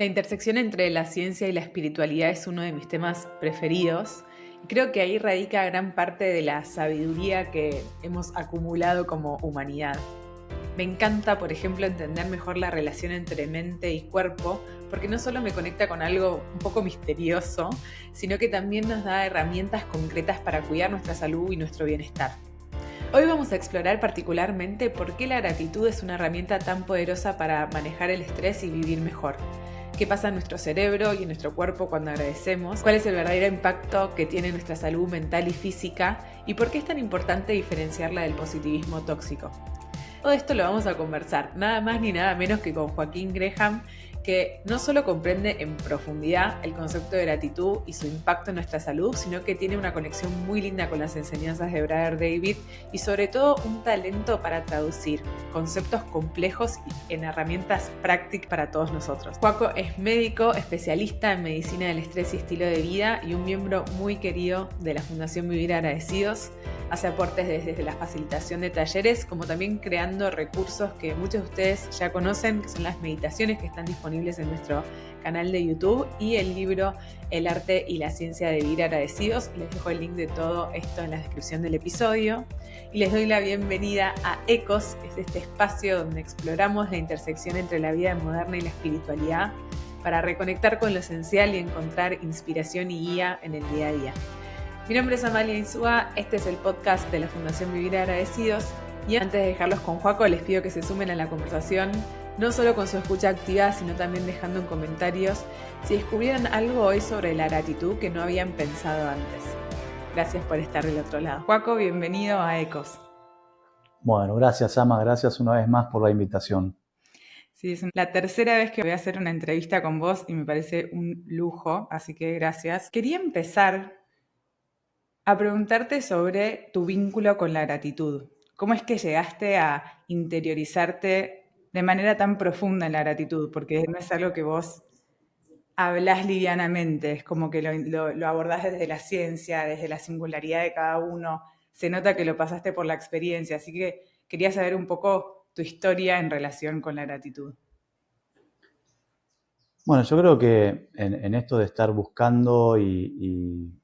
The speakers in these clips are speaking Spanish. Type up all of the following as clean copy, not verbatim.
La intersección entre la ciencia y la espiritualidad es uno de mis temas preferidos. Y creo que ahí radica gran parte de la sabiduría que hemos acumulado como humanidad. Me encanta, por ejemplo, entender mejor la relación entre mente y cuerpo, porque no solo me conecta con algo un poco misterioso, sino que también nos da herramientas concretas para cuidar nuestra salud y nuestro bienestar. Hoy vamos a explorar particularmente por qué la gratitud es una herramienta tan poderosa para manejar el estrés y vivir mejor. ¿Qué pasa en nuestro cerebro y en nuestro cuerpo cuando agradecemos? ¿Cuál es el verdadero impacto que tiene nuestra salud mental y física? ¿Y por qué es tan importante diferenciarla del positivismo tóxico? Todo esto lo vamos a conversar, nada más ni nada menos que con Joaquín Graham, que no solo comprende en profundidad el concepto de gratitud y su impacto en nuestra salud, sino que tiene una conexión muy linda con las enseñanzas de Brother David y sobre todo un talento para traducir conceptos complejos en herramientas prácticas para todos nosotros. Joaco es médico, especialista en medicina del estrés y estilo de vida y un miembro muy querido de la Fundación Vivir Agradecidos. Hace aportes desde la facilitación de talleres, como también creando recursos que muchos de ustedes ya conocen, que son las meditaciones que están disponibles en nuestro canal de YouTube y el libro El arte y la ciencia de vivir agradecidos. Les dejo el link de todo esto en la descripción del episodio. Y les doy la bienvenida a Ecos, que es este espacio donde exploramos la intersección entre la vida moderna y la espiritualidad para reconectar con lo esencial y encontrar inspiración y guía en el día a día. Mi nombre es Amalia Insúa, este es el podcast de la Fundación Vivir Agradecidos y antes de dejarlos con Joaco les pido que se sumen a la conversación, no solo con su escucha activa, sino también dejando en comentarios si descubrieron algo hoy sobre la gratitud que no habían pensado antes. Gracias por estar del otro lado. Joaco, bienvenido a Ecos. Bueno, gracias Ama, gracias una vez más por la invitación. Sí, es la tercera vez que voy a hacer una entrevista con vos y me parece un lujo, así que gracias. Quería empezar a preguntarte sobre tu vínculo con la gratitud. ¿Cómo es que llegaste a interiorizarte de manera tan profunda en la gratitud? Porque no es algo que vos hablás livianamente, es como que lo abordás desde la ciencia, desde la singularidad de cada uno. Se nota que lo pasaste por la experiencia, así que quería saber un poco tu historia en relación con la gratitud. Bueno, yo creo que en esto de estar buscando y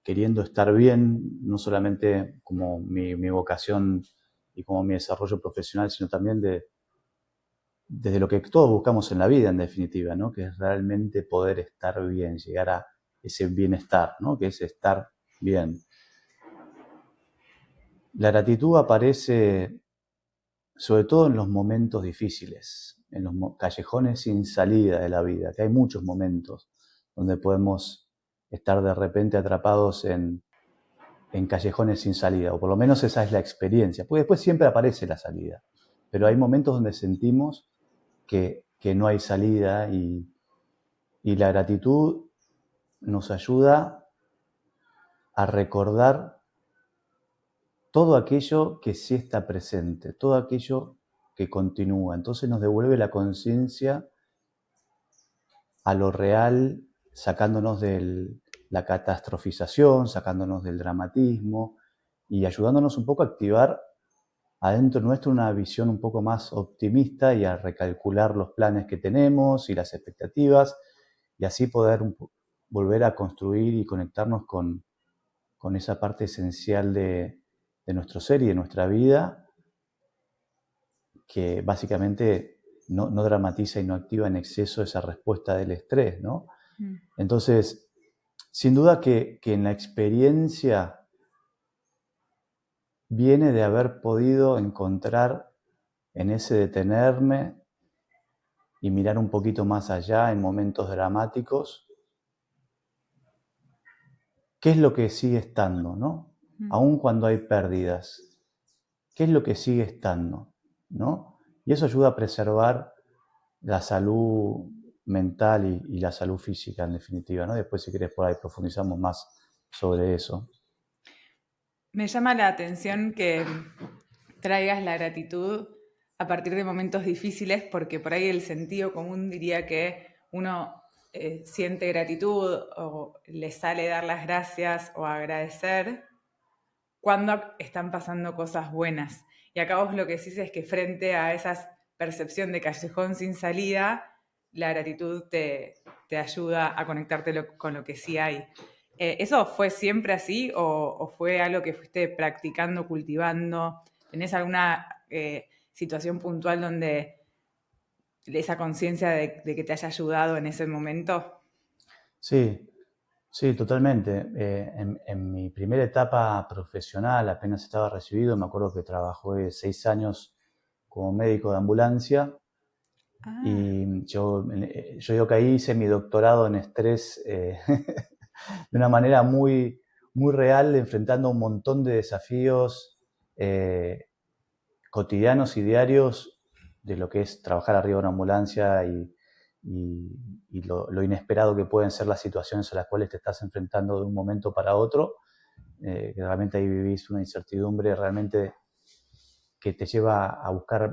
queriendo estar bien, no solamente como mi vocación y como mi desarrollo profesional, sino también desde lo que todos buscamos en la vida, en definitiva, ¿no? Que es realmente poder estar bien, llegar a ese bienestar, ¿no? Que es estar bien. La gratitud aparece sobre todo en los momentos difíciles, en los callejones sin salida de la vida, que hay muchos momentos donde podemos estar de repente atrapados en callejones sin salida, o por lo menos esa es la experiencia, porque después siempre aparece la salida, pero hay momentos donde sentimos que no hay salida y la gratitud nos ayuda a recordar todo aquello que sí está presente, todo aquello que continúa. Entonces nos devuelve la conciencia a lo real, sacándonos de la catastrofización, sacándonos del dramatismo y ayudándonos un poco a activar adentro nuestro una visión un poco más optimista y a recalcular los planes que tenemos y las expectativas y así poder volver a construir y conectarnos con esa parte esencial de nuestro ser y de nuestra vida que básicamente no dramatiza y no activa en exceso esa respuesta del estrés, ¿no? Entonces, sin duda que en la experiencia viene de haber podido encontrar en ese detenerme y mirar un poquito más allá en momentos dramáticos, qué es lo que sigue estando, ¿no? Aun cuando hay pérdidas, qué es lo que sigue estando, ¿no? Y eso ayuda a preservar la salud mental y la salud física, en definitiva, ¿no? Después, si querés, por ahí profundizamos más sobre eso. Me llama la atención que traigas la gratitud a partir de momentos difíciles, porque por ahí el sentido común diría que uno siente gratitud o le sale dar las gracias o agradecer cuando están pasando cosas buenas. Y acá vos lo que decís es que frente a esa percepción de callejón sin salida, la gratitud te ayuda a conectarte con lo que sí hay. ¿Eso fue siempre así o fue algo que fuiste practicando, cultivando? ¿Tenés alguna situación puntual donde esa conciencia de que te haya ayudado en ese momento? Sí, sí, totalmente. En mi primera etapa profesional, apenas estaba recibido, me acuerdo que trabajé 6 años como médico de ambulancia Ah, y yo digo que ahí hice mi doctorado en estrés de una manera muy, muy real, enfrentando un montón de desafíos eh, cotidianos y diarios de lo que es trabajar arriba de una ambulancia y lo inesperado que pueden ser las situaciones a las cuales te estás enfrentando de un momento para otro, que realmente ahí vivís una incertidumbre realmente que te lleva a buscar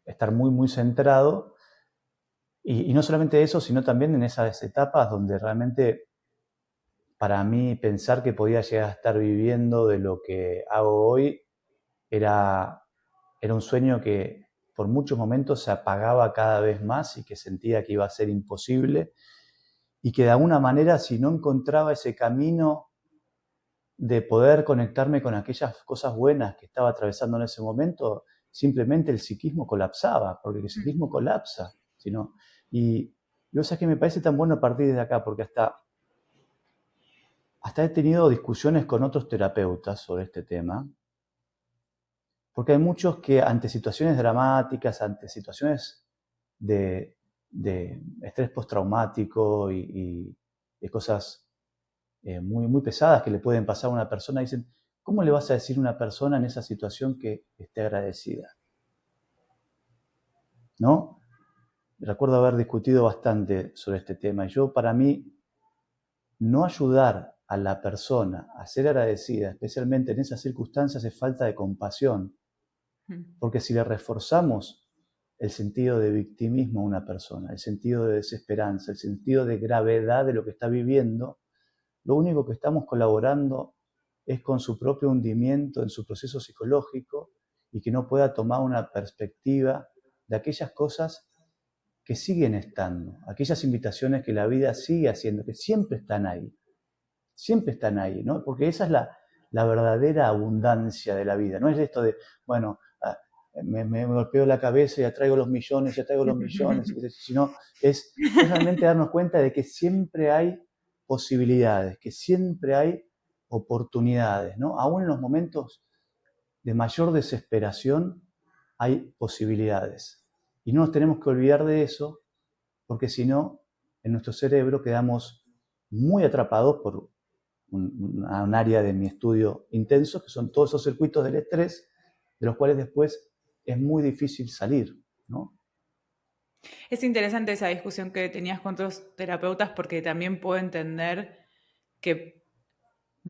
estar muy, muy centrado. Y no solamente eso, sino también en esas etapas donde realmente para mí pensar que podía llegar a estar viviendo de lo que hago hoy era, era un sueño que por muchos momentos se apagaba cada vez más y que sentía que iba a ser imposible y que de alguna manera si no encontraba ese camino de poder conectarme con aquellas cosas buenas que estaba atravesando en ese momento, simplemente el psiquismo colapsaba, porque el psiquismo colapsa. Sino, y yo sé que me parece tan bueno a partir de acá, porque hasta he tenido discusiones con otros terapeutas sobre este tema, porque hay muchos que ante situaciones dramáticas, ante situaciones de, de estrés postraumático y de cosas muy, muy pesadas que le pueden pasar a una persona, dicen, ¿cómo le vas a decir a una persona en esa situación que esté agradecida? ¿No? Recuerdo haber discutido bastante sobre este tema. Y yo, para mí, no ayudar a la persona a ser agradecida, especialmente en esas circunstancias, es falta de compasión. Porque si le reforzamos el sentido de victimismo a una persona, el sentido de desesperanza, el sentido de gravedad de lo que está viviendo, lo único que estamos colaborando es con su propio hundimiento en su proceso psicológico y que no pueda tomar una perspectiva de aquellas cosas que siguen estando, aquellas invitaciones que la vida sigue haciendo, que siempre están ahí, ¿no? Porque esa es la verdadera abundancia de la vida, no es esto de, bueno, me golpeo la cabeza y atraigo los millones, y atraigo los millones, sino es realmente darnos cuenta de que siempre hay posibilidades, que siempre hay oportunidades, ¿no? Aún en los momentos de mayor desesperación hay posibilidades. Y no nos tenemos que olvidar de eso, porque si no, en nuestro cerebro quedamos muy atrapados por un área de mi estudio intenso, que son todos esos circuitos del estrés, de los cuales después es muy difícil salir, ¿no? es interesante esa discusión que tenías con otros terapeutas porque también puedo entender que,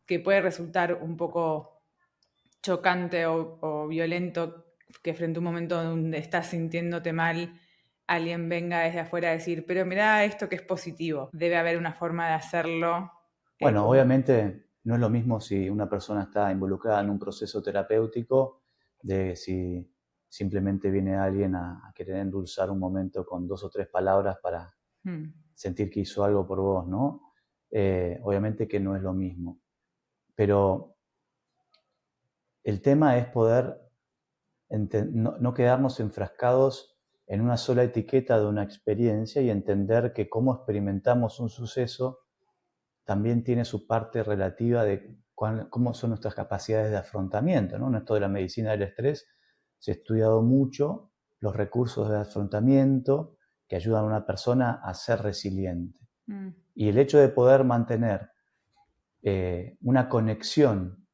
que puede resultar un poco chocante o violento que frente a un momento donde estás sintiéndote mal, alguien venga desde afuera a decir, pero mirá esto que es positivo. Debe haber una forma de hacerlo Bueno, como... obviamente no es lo mismo si una persona está involucrada en un proceso terapéutico de si simplemente viene alguien a querer endulzar un momento con 2 o 3 palabras para Mm, sentir que hizo algo por vos, ¿no? Obviamente que no es lo mismo. Pero el tema es poder no quedarnos enfrascados en una sola etiqueta de una experiencia y entender que cómo experimentamos un suceso también tiene su parte relativa de cómo son nuestras capacidades de afrontamiento, ¿no? En esto de la medicina del estrés se ha estudiado mucho los recursos de afrontamiento que ayudan a una persona a ser resiliente. mm, Y el hecho de poder mantener una conexión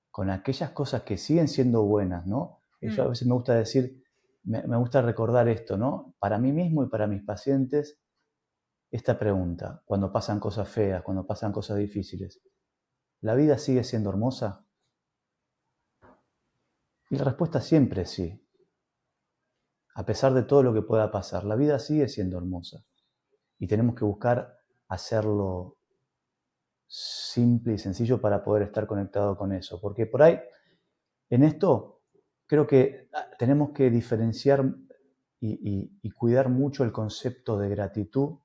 con aquellas cosas que siguen siendo buenas, ¿no? Yo a mm. veces me gusta decir, me gusta recordar esto, ¿no? Para mí mismo y para mis pacientes, esta pregunta, cuando pasan cosas feas, cuando pasan cosas difíciles, ¿la vida sigue siendo hermosa? Y la respuesta siempre es sí. A pesar de todo lo que pueda pasar, la vida sigue siendo hermosa. Y tenemos que buscar hacerlo simple y sencillo para poder estar conectado con eso. Porque por ahí, en esto, creo que tenemos que diferenciar y cuidar mucho el concepto de gratitud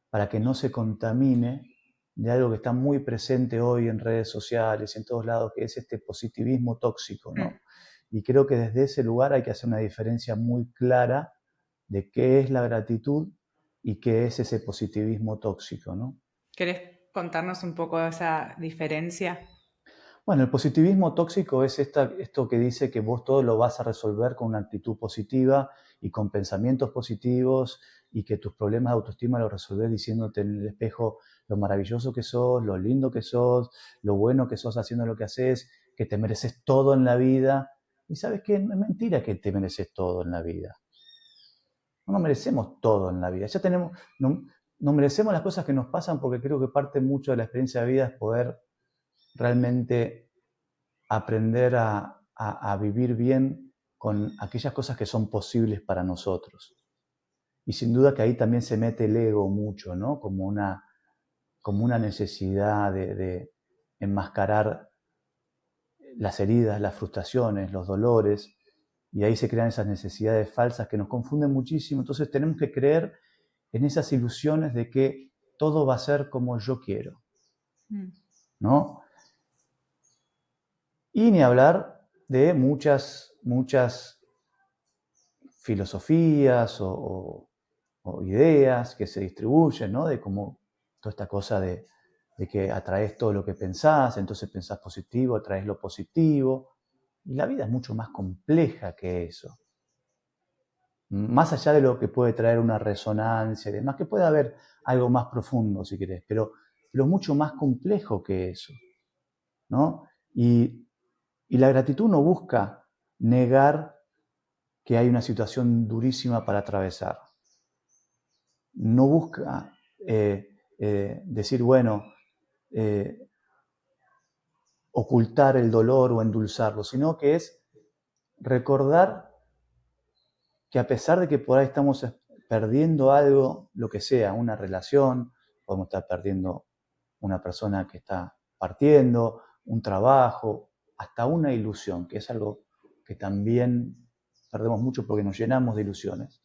para que no se contamine de algo que está muy presente hoy en redes sociales y en todos lados, que es este positivismo tóxico, ¿no? Y creo que desde ese lugar hay que hacer una diferencia muy clara de qué es la gratitud y qué es ese positivismo tóxico, ¿no? ¿Querés contarnos un poco de esa diferencia? Bueno, el positivismo tóxico es esto que dice que vos todo lo vas a resolver con una actitud positiva y con pensamientos positivos y que tus problemas de autoestima los resolvés diciéndote en el espejo lo maravilloso que sos, lo lindo que sos, lo bueno que sos haciendo lo que haces, que te mereces todo en la vida. Y sabes qué, es mentira que te mereces todo en la vida. No merecemos todo en la vida. Ya tenemos, no merecemos las cosas que nos pasan porque creo que parte mucho de la experiencia de vida es poder realmente aprender a vivir bien con aquellas cosas que son posibles para nosotros. Y sin duda que ahí también se mete el ego mucho, ¿no? Como una necesidad de enmascarar las heridas, las frustraciones, los dolores, y ahí se crean esas necesidades falsas que nos confunden muchísimo. Entonces tenemos que creer en esas ilusiones de que todo va a ser como yo quiero, ¿no? Y ni hablar de muchas filosofías o ideas que se distribuyen, ¿no? De cómo toda esta cosa de que atraes todo lo que pensás, entonces pensás positivo, atraes lo positivo. Y la vida es mucho más compleja que eso. Más allá de lo que puede traer una resonancia y demás, que puede haber algo más profundo si querés, pero mucho más complejo que eso, ¿no? Y la gratitud no busca negar que hay una situación durísima para atravesar. No busca decir, bueno, ocultar el dolor o endulzarlo, sino que es recordar que a pesar de que por ahí estamos perdiendo algo, lo que sea, una relación, podemos estar perdiendo una persona que está partiendo, un trabajo, hasta una ilusión, que es algo que también perdemos mucho porque nos llenamos de ilusiones.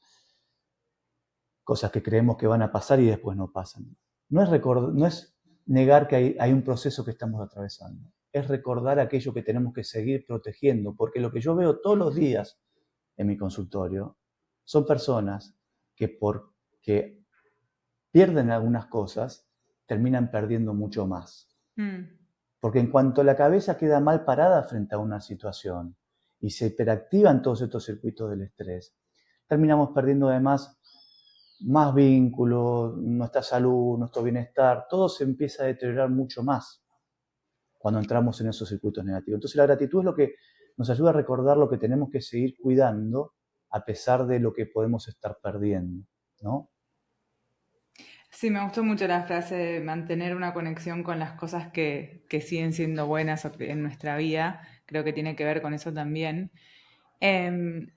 Cosas que creemos que van a pasar y después no pasan. No es negar que hay un proceso que estamos atravesando, es recordar aquello que tenemos que seguir protegiendo, porque lo que yo veo todos los días en mi consultorio son personas que porque pierden algunas cosas, terminan perdiendo mucho más. Porque en cuanto la cabeza queda mal parada frente a una situación y se hiperactivan todos estos circuitos del estrés, terminamos perdiendo además más vínculos, nuestra salud, nuestro bienestar, todo se empieza a deteriorar mucho más cuando entramos en esos circuitos negativos. Entonces la gratitud es lo que nos ayuda a recordar lo que tenemos que seguir cuidando a pesar de lo que podemos estar perdiendo, ¿no? Sí, me gustó mucho la frase de mantener una conexión con las cosas que siguen siendo buenas en nuestra vida. Creo que tiene que ver con eso también. Em,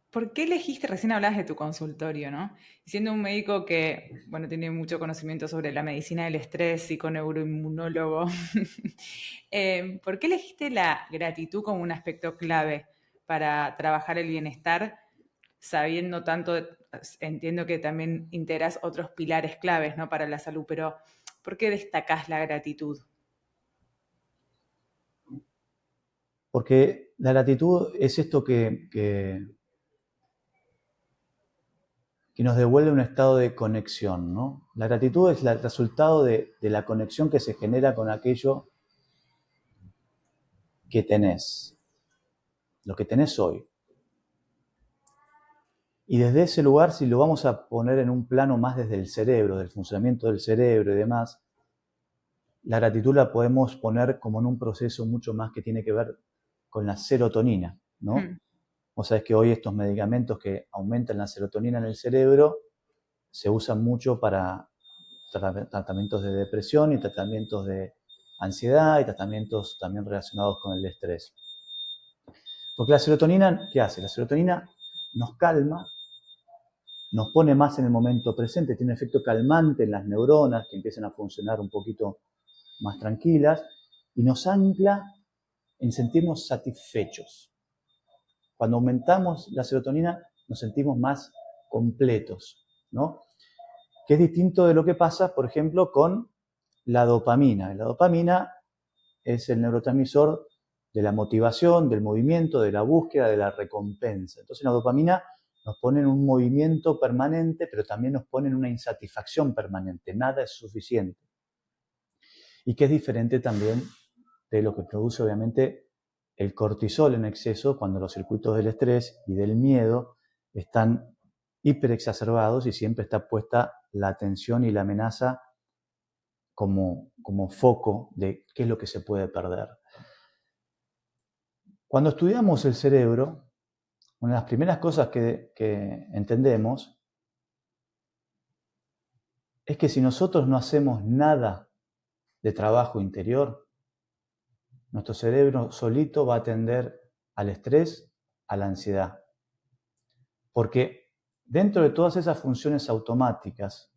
¿Por qué elegiste, recién hablabas de tu consultorio, ¿no? Siendo un médico que, bueno, tiene mucho conocimiento sobre la medicina del estrés, psiconeuroinmunólogo, ¿por qué elegiste la gratitud como un aspecto clave para trabajar el bienestar, sabiendo tanto, entiendo que también integras otros pilares claves, ¿no? Para la salud, pero ¿por qué destacás la gratitud? Porque la gratitud es esto que nos devuelve un estado de conexión, ¿no? La gratitud es el resultado de la conexión que se genera con aquello que tenés, lo que tenés hoy. Y desde ese lugar, si lo vamos a poner en un plano más desde el cerebro, del funcionamiento del cerebro y demás, la gratitud la podemos poner como en un proceso mucho más que tiene que ver con la serotonina, ¿no? Vos sabés que hoy estos medicamentos que aumentan la serotonina en el cerebro se usan mucho para tratamientos de depresión y tratamientos de ansiedad y tratamientos también relacionados con el estrés. Porque la serotonina, ¿qué hace? La serotonina nos calma, nos pone más en el momento presente, tiene un efecto calmante en las neuronas que empiezan a funcionar un poquito más tranquilas y nos ancla en sentirnos satisfechos. Cuando aumentamos la serotonina, nos sentimos más completos, ¿no? Que es distinto de lo que pasa, por ejemplo, con la dopamina. La dopamina es el neurotransmisor de la motivación, del movimiento, de la búsqueda, de la recompensa. Entonces la dopamina nos pone en un movimiento permanente, pero también nos pone en una insatisfacción permanente. Nada es suficiente. Y que es diferente también de lo que produce, obviamente, el cortisol en exceso cuando los circuitos del estrés y del miedo están hiperexacerbados y siempre está puesta la atención y la amenaza como foco de qué es lo que se puede perder. Cuando estudiamos el cerebro, una de las primeras cosas que entendemos es que si nosotros no hacemos nada de trabajo interior, nuestro cerebro solito va a tender al estrés, a la ansiedad. Porque dentro de todas esas funciones automáticas,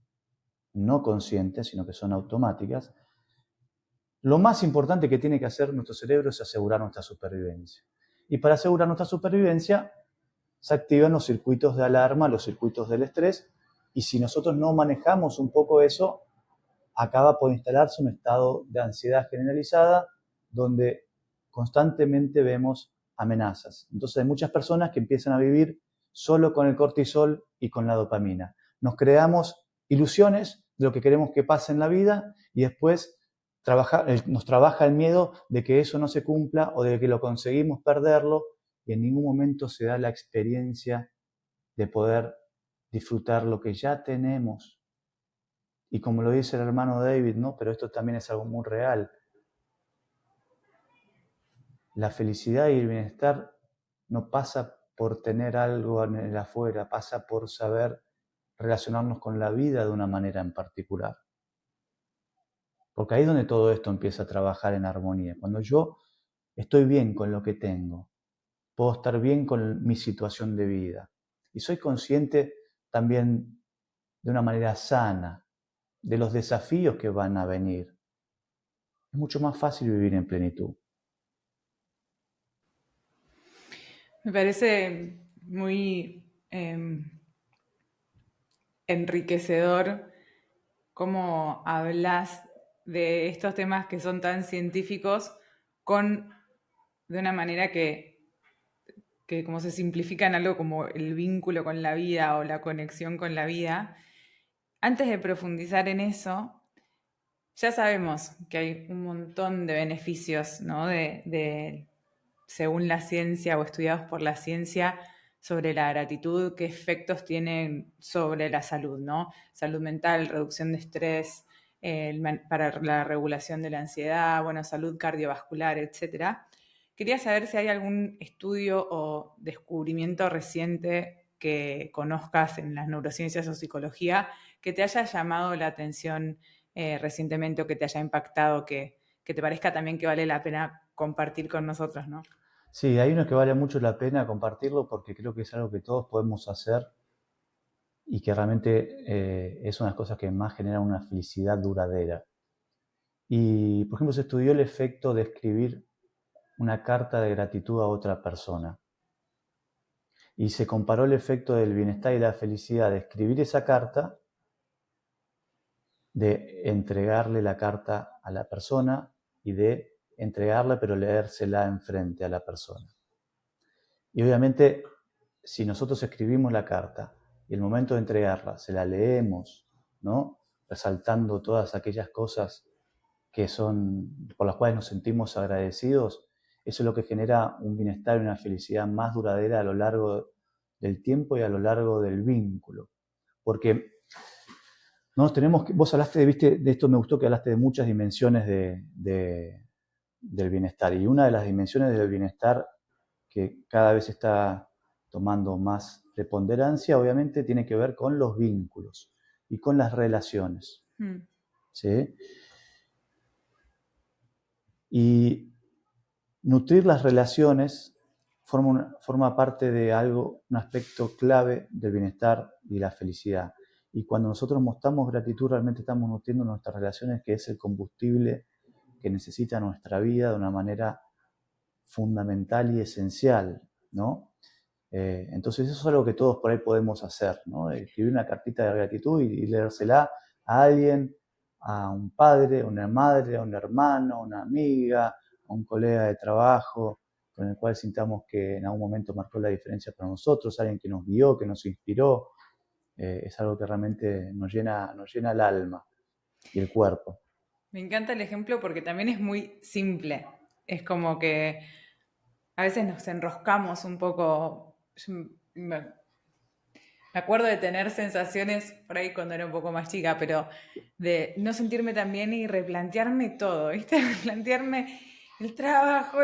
no conscientes, sino que son automáticas, lo más importante que tiene que hacer nuestro cerebro es asegurar nuestra supervivencia. Y para asegurar nuestra supervivencia, se activan los circuitos de alarma, los circuitos del estrés, y si nosotros no manejamos un poco eso, acaba por instalarse un estado de ansiedad generalizada, donde constantemente vemos amenazas. Entonces hay muchas personas que empiezan a vivir solo con el cortisol y con la dopamina. Nos creamos ilusiones de lo que queremos que pase en la vida y después nos trabaja el miedo de que eso no se cumpla o de que lo conseguimos perderlo y en ningún momento se da la experiencia de poder disfrutar lo que ya tenemos. Y como lo dice el hermano David, ¿no? Pero esto también es algo muy real. La felicidad y el bienestar no pasa por tener algo en el afuera, pasa por saber relacionarnos con la vida de una manera en particular. Porque ahí es donde todo esto empieza a trabajar en armonía. Cuando yo estoy bien con lo que tengo, puedo estar bien con mi situación de vida. Y soy consciente también de una manera sana de los desafíos que van a venir. Es mucho más fácil vivir en plenitud. Me parece muy enriquecedor cómo hablas de estos temas que son tan científicos de una manera que como se simplifica en algo como el vínculo con la vida o la conexión con la vida. Antes de profundizar en eso, ya sabemos que hay un montón de beneficios, ¿no? Según la ciencia o estudiados por la ciencia, sobre la gratitud, qué efectos tienen sobre la salud, ¿no? Salud mental, reducción de estrés, para la regulación de la ansiedad, bueno, salud cardiovascular, etcétera. Quería saber si hay algún estudio o descubrimiento reciente que conozcas en las neurociencias o psicología que te haya llamado la atención recientemente o que te haya impactado, que te parezca también que vale la pena compartir con nosotros, ¿no? Sí, hay uno que vale mucho la pena compartirlo porque creo que es algo que todos podemos hacer y que realmente es una de las cosas que más genera una felicidad duradera. Y, por ejemplo, se estudió el efecto de escribir una carta de gratitud a otra persona. Y se comparó el efecto del bienestar y la felicidad de escribir esa carta, de entregarle la carta a la persona y de entregarla pero leérsela enfrente a la persona. Y obviamente, si nosotros escribimos la carta y el momento de entregarla se la leemos, ¿no? Resaltando todas aquellas cosas que son por las cuales nos sentimos agradecidos, eso es lo que genera un bienestar y una felicidad más duradera a lo largo del tiempo y a lo largo del vínculo. Porque vos hablaste de esto me gustó que hablaste de muchas dimensiones del bienestar. Y una de las dimensiones del bienestar que cada vez está tomando más preponderancia, obviamente, tiene que ver con los vínculos y con las relaciones. ¿Sí? Y nutrir las relaciones forma parte de un aspecto clave del bienestar y la felicidad. Y cuando nosotros mostramos gratitud, realmente estamos nutriendo nuestras relaciones, que es el combustible que necesita nuestra vida de una manera fundamental y esencial, ¿no? Entonces eso es algo que todos por ahí podemos hacer, ¿no? Escribir una cartita de gratitud y leérsela a alguien, a un padre, a una madre, a un hermano, a una amiga, a un colega de trabajo, con el cual sintamos que en algún momento marcó la diferencia para nosotros, alguien que nos guió, que nos inspiró. Es algo que realmente nos llena el alma y el cuerpo. Me encanta el ejemplo porque también es muy simple. Es como que a veces nos enroscamos un poco. Yo me acuerdo de tener sensaciones por ahí cuando era un poco más chica, pero de no sentirme tan bien y replantearme todo, ¿viste? Replantearme el trabajo,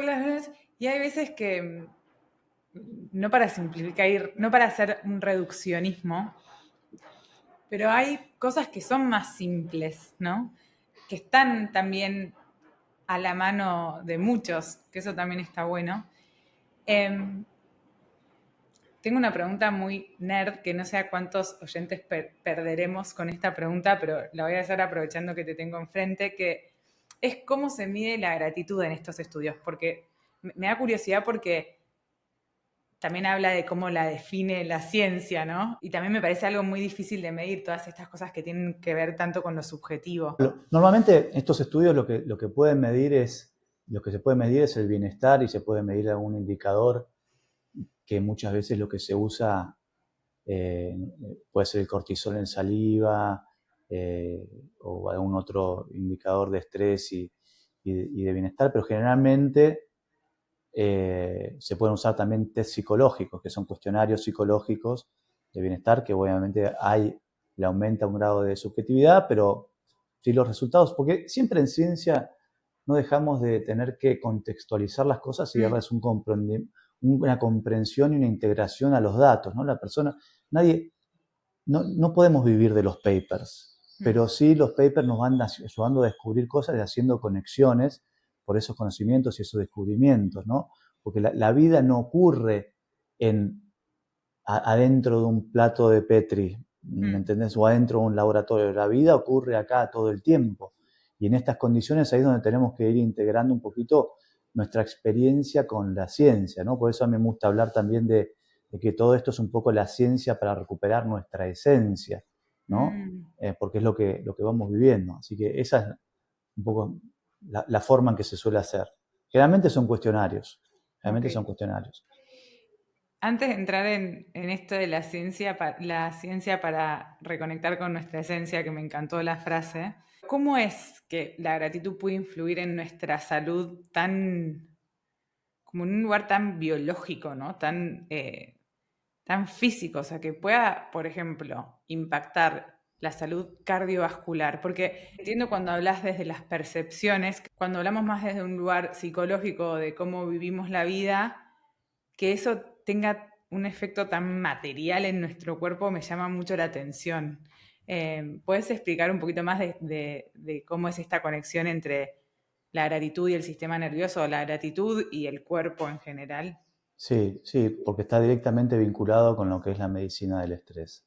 y hay veces que, no para simplificar, no para hacer un reduccionismo, pero hay cosas que son más simples, ¿no? Que están también a la mano de muchos, que eso también está bueno. Em, Tengo una pregunta muy nerd, que no sé a cuántos oyentes perderemos con esta pregunta, pero la voy a hacer aprovechando que te tengo enfrente, que es cómo se mide la gratitud en estos estudios, porque me da curiosidad porque también habla de cómo la define la ciencia, ¿no? Y también me parece algo muy difícil de medir todas estas cosas que tienen que ver tanto con lo subjetivo. Normalmente estos estudios lo que pueden medir es, lo que se puede medir es el bienestar y se puede medir algún indicador que muchas veces lo que se usa puede ser el cortisol en saliva o algún otro indicador de estrés y de bienestar, pero generalmente se pueden usar también test psicológicos, que son cuestionarios psicológicos de bienestar, que obviamente le aumenta un grado de subjetividad, pero sí los resultados, porque siempre en ciencia no dejamos de tener que contextualizar las cosas y darles una comprensión y una integración a los datos, ¿no? La persona, no podemos vivir de los papers, pero sí los papers nos van ayudando a descubrir cosas y haciendo conexiones por esos conocimientos y esos descubrimientos, ¿no? Porque la vida no ocurre adentro de un plato de Petri, ¿me entendés? O adentro de un laboratorio. La vida ocurre acá todo el tiempo. Y en estas condiciones ahí es donde tenemos que ir integrando un poquito nuestra experiencia con la ciencia, ¿no? Por eso a mí me gusta hablar también de que todo esto es un poco la ciencia para recuperar nuestra esencia, ¿no? Porque es lo que vamos viviendo. Así que esa es un poco la forma en que se suele hacer. Generalmente son cuestionarios. Ok. Son cuestionarios. Antes de entrar en esto de la ciencia para reconectar con nuestra esencia, que me encantó la frase, ¿cómo es que la gratitud puede influir en nuestra salud como en un lugar tan biológico, ¿no? Tan físico, o sea, que pueda, por ejemplo, impactar la salud cardiovascular? Porque entiendo cuando hablas desde las percepciones, cuando hablamos más desde un lugar psicológico de cómo vivimos la vida, que eso tenga un efecto tan material en nuestro cuerpo me llama mucho la atención. ¿Puedes explicar un poquito más de cómo es esta conexión entre la gratitud y el sistema nervioso, la gratitud y el cuerpo en general? Sí, sí, porque está directamente vinculado con lo que es la medicina del estrés.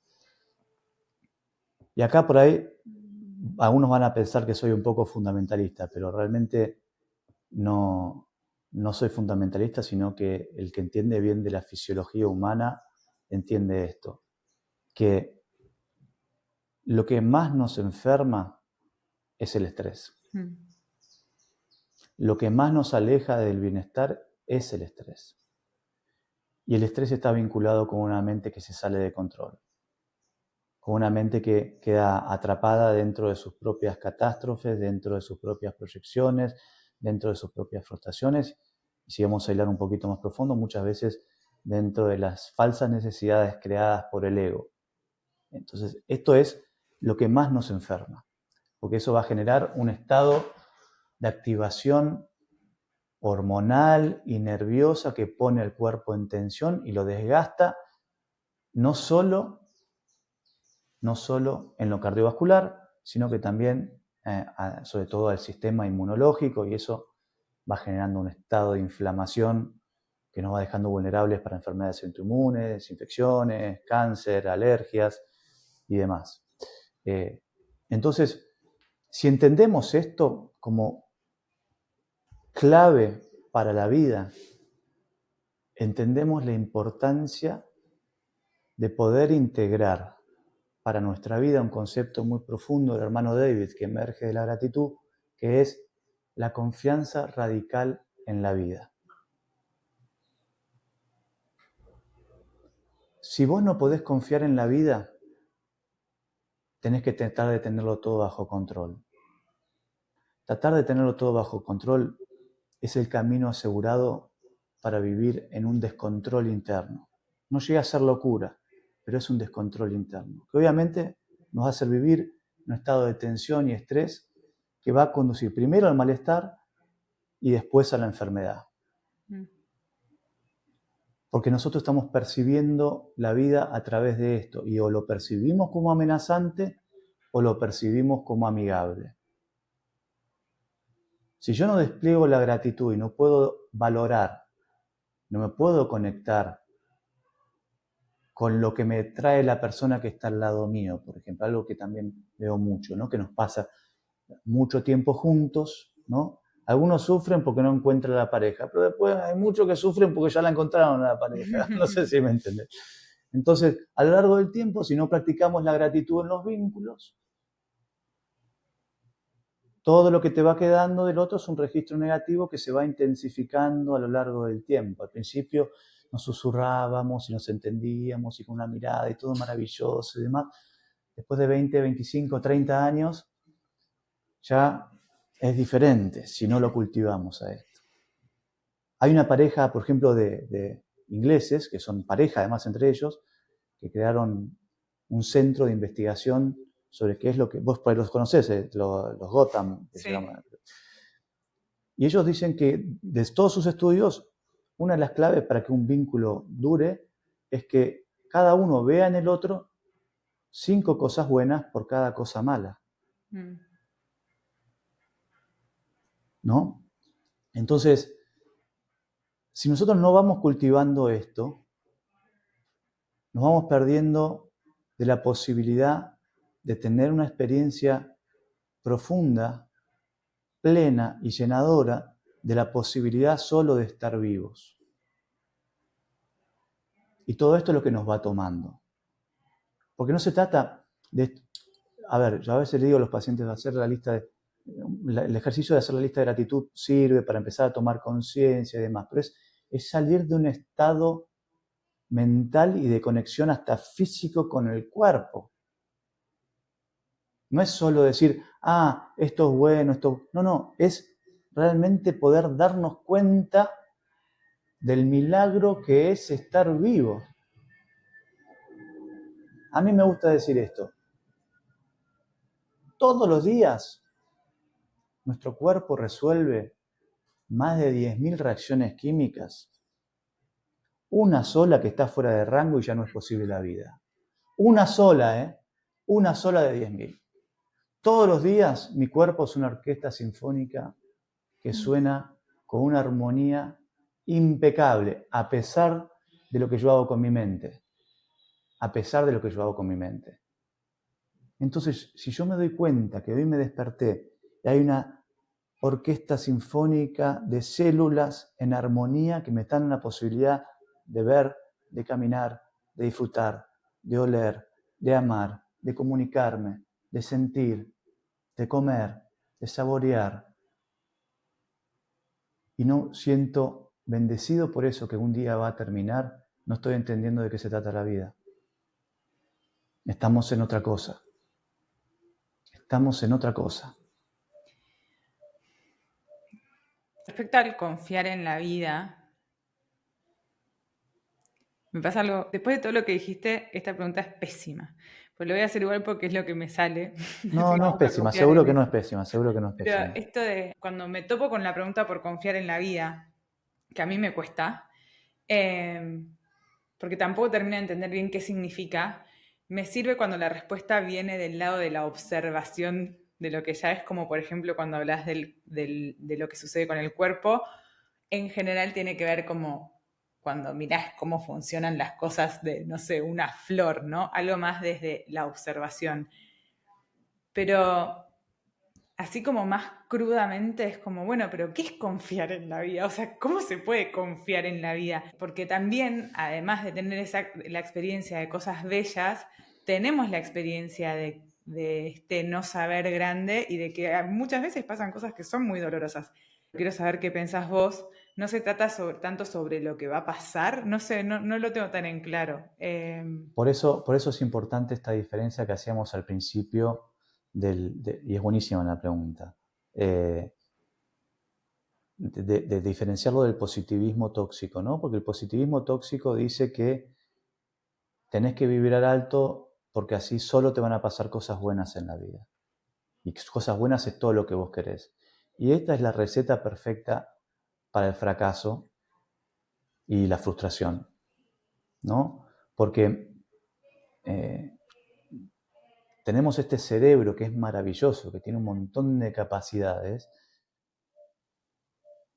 Y acá por ahí algunos van a pensar que soy un poco fundamentalista, pero realmente no soy fundamentalista, sino que el que entiende bien de la fisiología humana entiende esto, que lo que más nos enferma es el estrés. Lo que más nos aleja del bienestar es el estrés. Y el estrés está vinculado con una mente que se sale de control, con una mente que queda atrapada dentro de sus propias catástrofes, dentro de sus propias proyecciones, dentro de sus propias frustraciones. Y si vamos a hilar un poquito más profundo, muchas veces dentro de las falsas necesidades creadas por el ego. Entonces, esto es lo que más nos enferma, porque eso va a generar un estado de activación hormonal y nerviosa que pone al cuerpo en tensión y lo desgasta no solo en lo cardiovascular, sino que también, sobre todo, al sistema inmunológico, y eso va generando un estado de inflamación que nos va dejando vulnerables para enfermedades autoinmunes, infecciones, cáncer, alergias y demás. Entonces, si entendemos esto como clave para la vida, entendemos la importancia de poder integrar para nuestra vida un concepto muy profundo del hermano David que emerge de la gratitud, que es la confianza radical en la vida. Si vos no podés confiar en la vida, tenés que tratar de tenerlo todo bajo control. Tratar de tenerlo todo bajo control es el camino asegurado para vivir en un descontrol interno. No llega a ser locura, pero es un descontrol interno, que obviamente nos va a hacer vivir en un estado de tensión y estrés que va a conducir primero al malestar y después a la enfermedad. Porque nosotros estamos percibiendo la vida a través de esto, y o lo percibimos como amenazante o lo percibimos como amigable. Si yo no despliego la gratitud y no puedo valorar, no me puedo conectar con lo que me trae la persona que está al lado mío, por ejemplo, algo que también veo mucho, ¿no? Que nos pasa mucho tiempo juntos, ¿no? Algunos sufren porque no encuentran la pareja, pero después hay muchos que sufren porque ya la encontraron a la pareja. No sé si me entiendes. Entonces, a lo largo del tiempo, si no practicamos la gratitud en los vínculos, todo lo que te va quedando del otro es un registro negativo que se va intensificando a lo largo del tiempo. Al principio nos susurrábamos y nos entendíamos y con una mirada y todo maravilloso y demás. Después de 20, 25, 30 años, ya es diferente si no lo cultivamos a esto. Hay una pareja, por ejemplo, de ingleses, que son pareja además entre ellos, que crearon un centro de investigación sobre qué es lo que... Vos los conocés, los Gotham, que Sí. se llaman. Y ellos dicen que de todos sus estudios, una de las claves para que un vínculo dure es que cada uno vea en el otro 5 cosas buenas por cada cosa mala. ¿No? Entonces, si nosotros no vamos cultivando esto, nos vamos perdiendo de la posibilidad de tener una experiencia profunda, plena y llenadora de la posibilidad solo de estar vivos. Y todo esto es lo que nos va tomando. Porque no se trata de... A ver, yo a veces le digo a los pacientes hacer la lista de... El ejercicio de hacer la lista de gratitud sirve para empezar a tomar conciencia y demás, pero es salir de un estado mental y de conexión hasta físico con el cuerpo. No es solo decir, esto es bueno, esto... No, es realmente poder darnos cuenta del milagro que es estar vivo. A mí me gusta decir esto. Todos los días nuestro cuerpo resuelve más de 10.000 reacciones químicas. Una sola que está fuera de rango y ya no es posible la vida. Una sola, Una sola de 10.000. Todos los días mi cuerpo es una orquesta sinfónica que suena con una armonía impecable, a pesar de lo que yo hago con mi mente. A pesar de lo que yo hago con mi mente. Entonces, si yo me doy cuenta que hoy me desperté y hay una orquesta sinfónica de células en armonía que me dan la posibilidad de ver, de caminar, de disfrutar, de oler, de amar, de comunicarme, de sentir, de comer, de saborear. Y no siento bendecido por eso que un día va a terminar, no estoy entendiendo de qué se trata la vida. Estamos en otra cosa. Estamos en otra cosa. Respecto al confiar en la vida, me pasa algo. Después de todo lo que dijiste, esta pregunta es pésima. Pues lo voy a hacer igual porque es lo que me sale. No, no es pésima, seguro que no es pésima, seguro que no es Pero pésima. esto de cuando me topo con la pregunta por confiar en la vida, que a mí me cuesta, porque tampoco termino de entender bien qué significa, me sirve cuando la respuesta viene del lado de la observación de lo que ya es, como por ejemplo cuando hablas de lo que sucede con el cuerpo. En general tiene que ver como cuando mirás cómo funcionan las cosas de, no sé, una flor, ¿no? Algo más desde la observación. Pero así como más crudamente es como, bueno, pero ¿qué es confiar en la vida? O sea, ¿cómo se puede confiar en la vida? Porque también, además de tener la experiencia de cosas bellas, tenemos la experiencia de este no saber grande y de que muchas veces pasan cosas que son muy dolorosas. Quiero saber qué pensás vos. No se trata tanto sobre lo que va a pasar, no sé, no lo tengo tan en claro. Por eso es importante esta diferencia que hacíamos al principio, y es buenísima la pregunta, de diferenciarlo del positivismo tóxico, ¿no? Porque el positivismo tóxico dice que tenés que vibrar alto porque así solo te van a pasar cosas buenas en la vida. Y cosas buenas es todo lo que vos querés. Y esta es la receta perfecta para el fracaso y la frustración, ¿no? Porque tenemos este cerebro que es maravilloso, que tiene un montón de capacidades,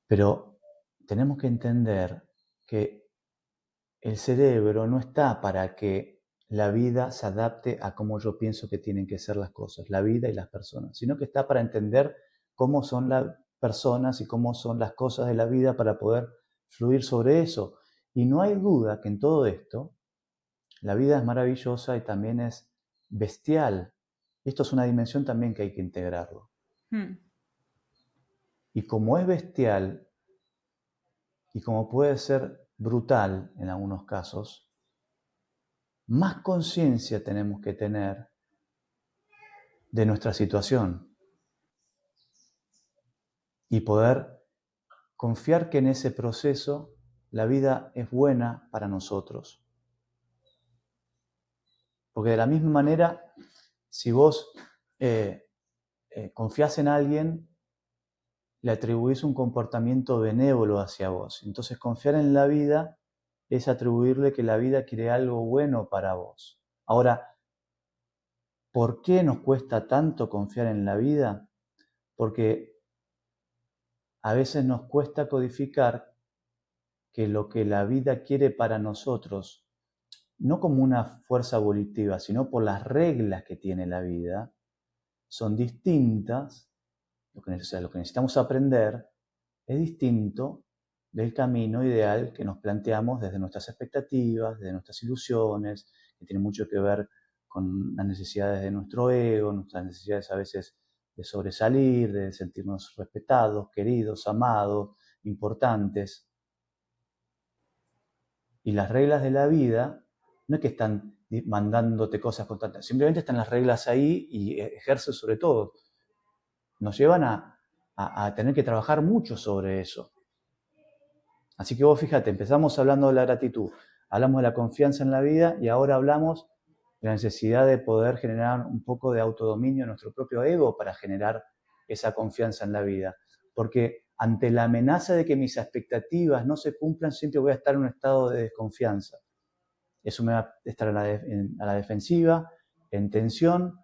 pero tenemos que entender que el cerebro no está para que la vida se adapte a cómo yo pienso que tienen que ser las cosas, la vida y las personas, sino que está para entender cómo son las personas y cómo son las cosas de la vida para poder fluir sobre eso. Y no hay duda que en todo esto la vida es maravillosa y también es bestial. Esto es una dimensión también que hay que integrarlo. Hmm. Y como es bestial y como puede ser brutal en algunos casos, más conciencia tenemos que tener de nuestra situación y poder confiar que en ese proceso la vida es buena para nosotros. Porque de la misma manera, si vos confías en alguien, le atribuís un comportamiento benévolo hacia vos. Entonces confiar en la vida es atribuirle que la vida quiere algo bueno para vos. Ahora, ¿por qué nos cuesta tanto confiar en la vida? Porque a veces nos cuesta codificar que lo que la vida quiere para nosotros, no como una fuerza volitiva, sino por las reglas que tiene la vida, son distintas. Lo que necesitamos aprender es distinto del camino ideal que nos planteamos desde nuestras expectativas, desde nuestras ilusiones, que tiene mucho que ver con las necesidades de nuestro ego, nuestras necesidades a veces de sobresalir, de sentirnos respetados, queridos, amados, importantes. Y las reglas de la vida no es que están mandándote cosas constantes, simplemente están las reglas ahí y ejercen sobre todo. Nos llevan a tener que trabajar mucho sobre eso. Así que vos fíjate, empezamos hablando de la gratitud, hablamos de la confianza en la vida y ahora hablamos de la necesidad de poder generar un poco de autodominio en nuestro propio ego para generar esa confianza en la vida. Porque ante la amenaza de que mis expectativas no se cumplan, siempre voy a estar en un estado de desconfianza. Eso me va a estar a la defensiva, en tensión,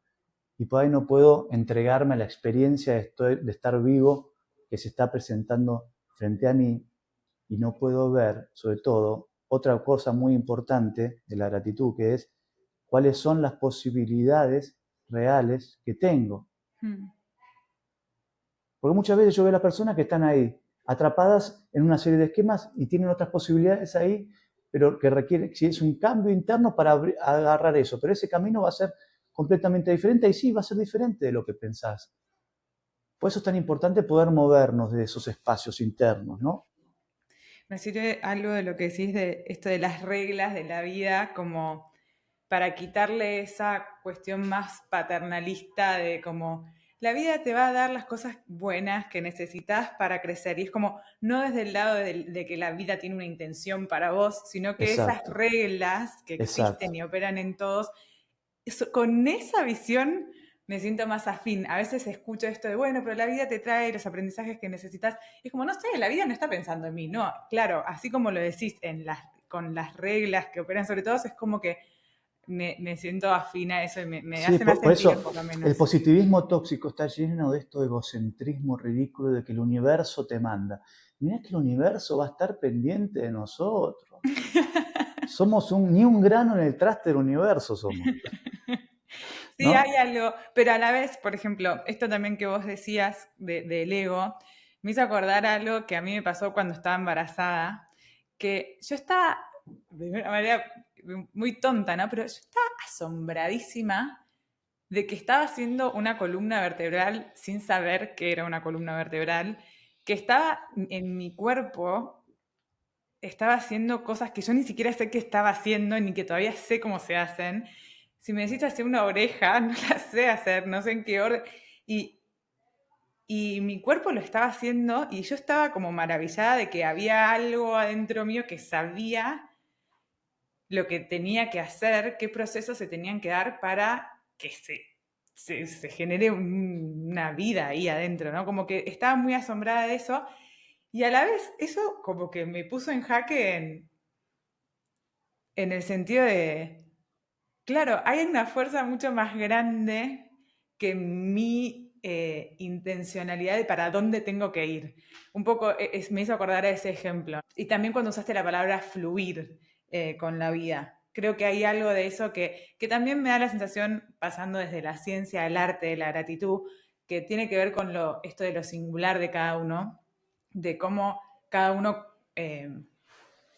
y por ahí no puedo entregarme a la experiencia de estar vivo que se está presentando frente a mí, y no puedo ver, sobre todo, otra cosa muy importante de la gratitud, que es cuáles son las posibilidades reales que tengo. Porque muchas veces yo veo a las personas que están ahí, atrapadas en una serie de esquemas y tienen otras posibilidades ahí, pero que requiere, si es un cambio interno para agarrar eso, pero ese camino va a ser completamente diferente y sí, va a ser diferente de lo que pensás. Por eso es tan importante poder movernos de esos espacios internos, ¿no? Me sirve algo de lo que decís de esto de las reglas de la vida, como para quitarle esa cuestión más paternalista de como la vida te va a dar las cosas buenas que necesitas para crecer. Y es como, no desde el lado de que la vida tiene una intención para vos, sino que esas Exacto, reglas que exacto. existen y operan en todos, con esa visión me siento más afín. A veces escucho esto de, bueno, pero la vida te trae los aprendizajes que necesitas. Es como, no sé, la vida no está pensando en mí. No, claro, así como lo decís, con las reglas que operan sobre todos, es como que me siento afín a eso y me Sí, hace más por sentido, eso por lo el menos. positivismo tóxico está lleno de esto egocentrismo ridículo de que el universo te manda. Mirá que el universo va a estar pendiente de nosotros. Somos ni un grano en el traste del universo somos. Sí, ¿no? hay algo, pero a la vez, por ejemplo, esto también que vos decías del ego, me hizo acordar algo que a mí me pasó cuando estaba embarazada, que yo estaba, de una manera muy tonta, ¿no? Pero yo estaba asombradísima de que estaba haciendo una columna vertebral sin saber que era una columna vertebral, que estaba en mi cuerpo, estaba haciendo cosas que yo ni siquiera sé qué estaba haciendo, ni que todavía sé cómo se hacen. Si me decís hacer una oreja, no la sé hacer, no sé en qué orden. Y, y mi cuerpo lo estaba haciendo y yo estaba como maravillada de que había algo adentro mío que sabía lo que tenía que hacer, qué procesos se tenían que dar para que se genere una vida ahí adentro, ¿no? Como que estaba muy asombrada de eso y a la vez eso como que me puso en jaque en el sentido de, claro, hay una fuerza mucho más grande que mi intencionalidad de para dónde tengo que ir. Un poco me hizo acordar a ese ejemplo. Y también cuando usaste la palabra fluir con la vida. Creo que hay algo de eso que también me da la sensación, pasando desde la ciencia al arte de la gratitud, que tiene que ver con esto de lo singular de cada uno, de cómo cada uno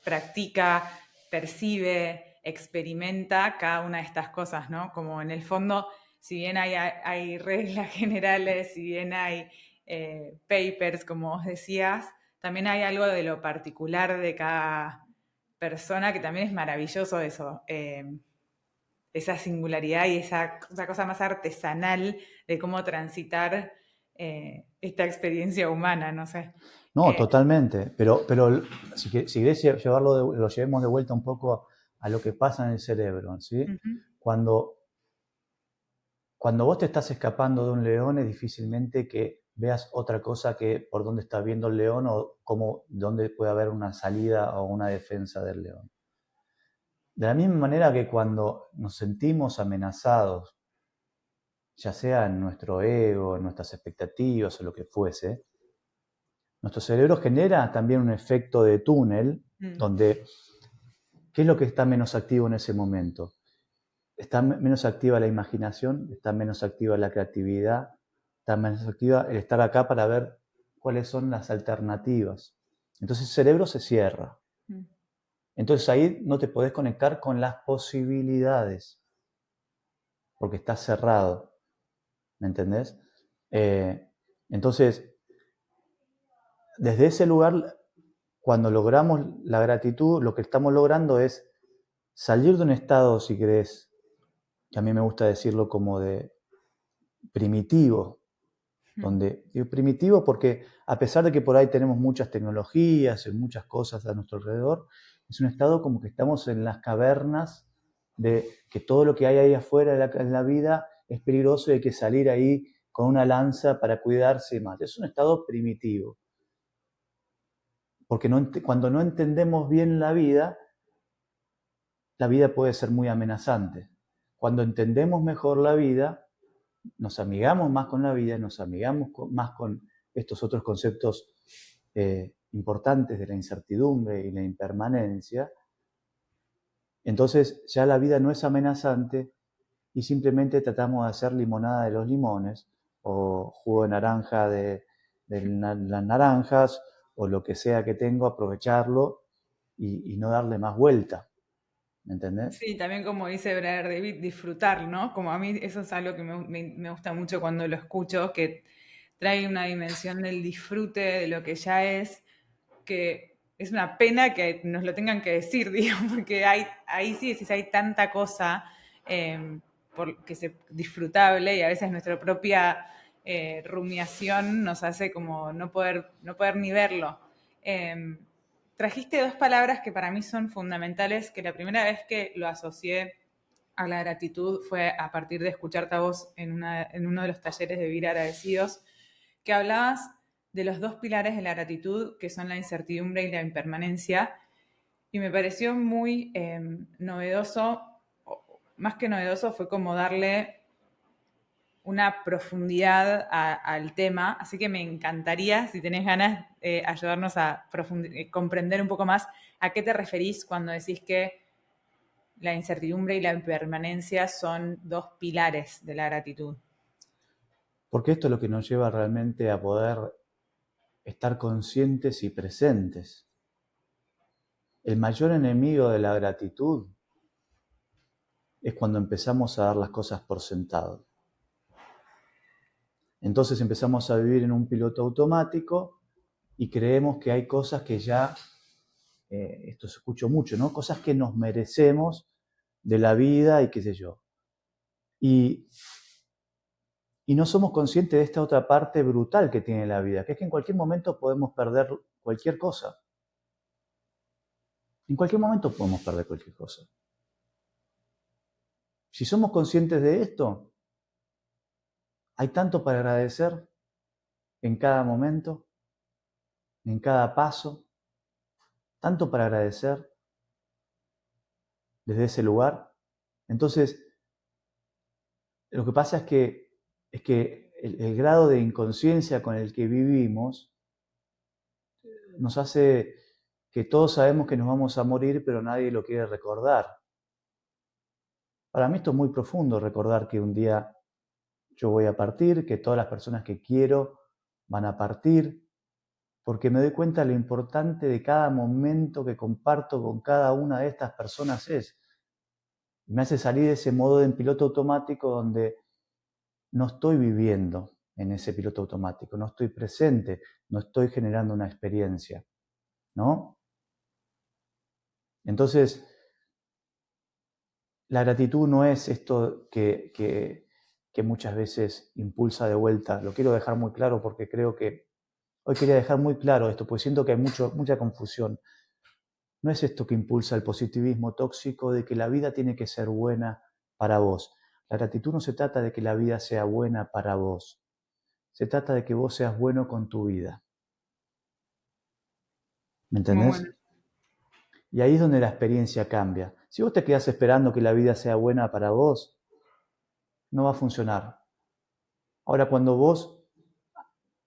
practica, percibe, experimenta cada una de estas cosas, ¿no? Como en el fondo, si bien hay reglas generales, si bien hay papers, como vos decías, también hay algo de lo particular de cada persona que también es maravilloso eso, esa singularidad y esa cosa más artesanal de cómo transitar esta experiencia humana, no sé. No, totalmente. Pero si querés llevarlo, lo llevemos de vuelta un poco a lo que pasa en el cerebro, ¿sí? Ujú. Cuando, cuando vos te estás escapando de un león, es difícilmente que veas otra cosa que por dónde está viendo el león o cómo, dónde puede haber una salida o una defensa del león. De la misma manera que cuando nos sentimos amenazados, ya sea en nuestro ego, en nuestras expectativas o lo que fuese, nuestro cerebro genera también un efecto de túnel Mm. donde, ¿qué es lo que está menos activo en ese momento? Está menos activa la imaginación, está menos activa la creatividad, está menos activa el estar acá para ver cuáles son las alternativas. Entonces el cerebro se cierra. Mm. Entonces ahí no te podés conectar con las posibilidades, porque está cerrado. ¿Me entendés? Eh, entonces, desde ese lugar, cuando logramos la gratitud, lo que estamos logrando es salir de un estado, si querés, que a mí me gusta decirlo como de primitivo, Mm. donde digo primitivo porque a pesar de que por ahí tenemos muchas tecnologías y muchas cosas a nuestro alrededor, es un estado como que estamos en las cavernas de que todo lo que hay ahí afuera en la vida es peligroso y hay que salir ahí con una lanza para cuidarse y más. Es un estado primitivo, porque cuando no entendemos bien la vida puede ser muy amenazante. Cuando entendemos mejor la vida, nos amigamos más con la vida, nos amigamos más con estos otros conceptos importantes de la incertidumbre y la impermanencia, entonces ya la vida no es amenazante y simplemente tratamos de hacer limonada de los limones o jugo de naranja de las naranjas o lo que sea que tengo, aprovecharlo y no darle más vuelta, ¿me entendés? Sí, también como dice Brother David, disfrutar, ¿no? Como a mí eso es algo que me gusta mucho cuando lo escucho, que trae una dimensión del disfrute de lo que ya es, que es una pena que nos lo tengan que decir, digo, porque ahí sí decís, hay tanta cosa que se disfrutable y a veces nuestra propia rumiación nos hace como no poder ni verlo. Eh, Trajiste dos palabras que para mí son fundamentales, que la primera vez que lo asocié a la gratitud fue a partir de escucharte a vos en uno de los talleres de Vivir Agradecidos, que hablabas de los dos pilares de la gratitud, que son la incertidumbre y la impermanencia, y me pareció muy novedoso, más que novedoso, fue como darle una profundidad al tema, así que me encantaría, si tenés ganas, ayudarnos a comprender un poco más a qué te referís cuando decís que la incertidumbre y la impermanencia son dos pilares de la gratitud? Porque esto es lo que nos lleva realmente a poder estar conscientes y presentes. El mayor enemigo de la gratitud es cuando empezamos a dar las cosas por sentado. Entonces empezamos a vivir en un piloto automático y creemos que hay cosas que ya, esto se escucha mucho, ¿no? Cosas que nos merecemos de la vida y qué sé yo. Y no somos conscientes de esta otra parte brutal que tiene la vida, que es que en cualquier momento podemos perder cualquier cosa. En cualquier momento podemos perder cualquier cosa. Si somos conscientes de esto, hay tanto para agradecer en cada momento, en cada paso, tanto para agradecer desde ese lugar. Entonces, lo que pasa es que el grado de inconsciencia con el que vivimos nos hace que todos sabemos que nos vamos a morir, pero nadie lo quiere recordar. Para mí esto es muy profundo, recordar que un día yo voy a partir, que todas las personas que quiero van a partir, porque me doy cuenta de lo importante de cada momento que comparto con cada una de estas personas es. Me hace salir de ese modo en piloto automático donde no estoy viviendo en ese piloto automático, no estoy presente, no estoy generando una experiencia, ¿no? Entonces, la gratitud no es esto que muchas veces impulsa de vuelta. Lo quiero dejar muy claro porque creo que hoy quería dejar muy claro esto, porque siento que hay mucha confusión. No es esto que impulsa el positivismo tóxico de que la vida tiene que ser buena para vos. La gratitud no se trata de que la vida sea buena para vos. Se trata de que vos seas bueno con tu vida. ¿Me Muy bueno. entendés? Y ahí es donde la experiencia cambia. Si vos te quedás esperando que la vida sea buena para vos, no va a funcionar. Ahora, cuando vos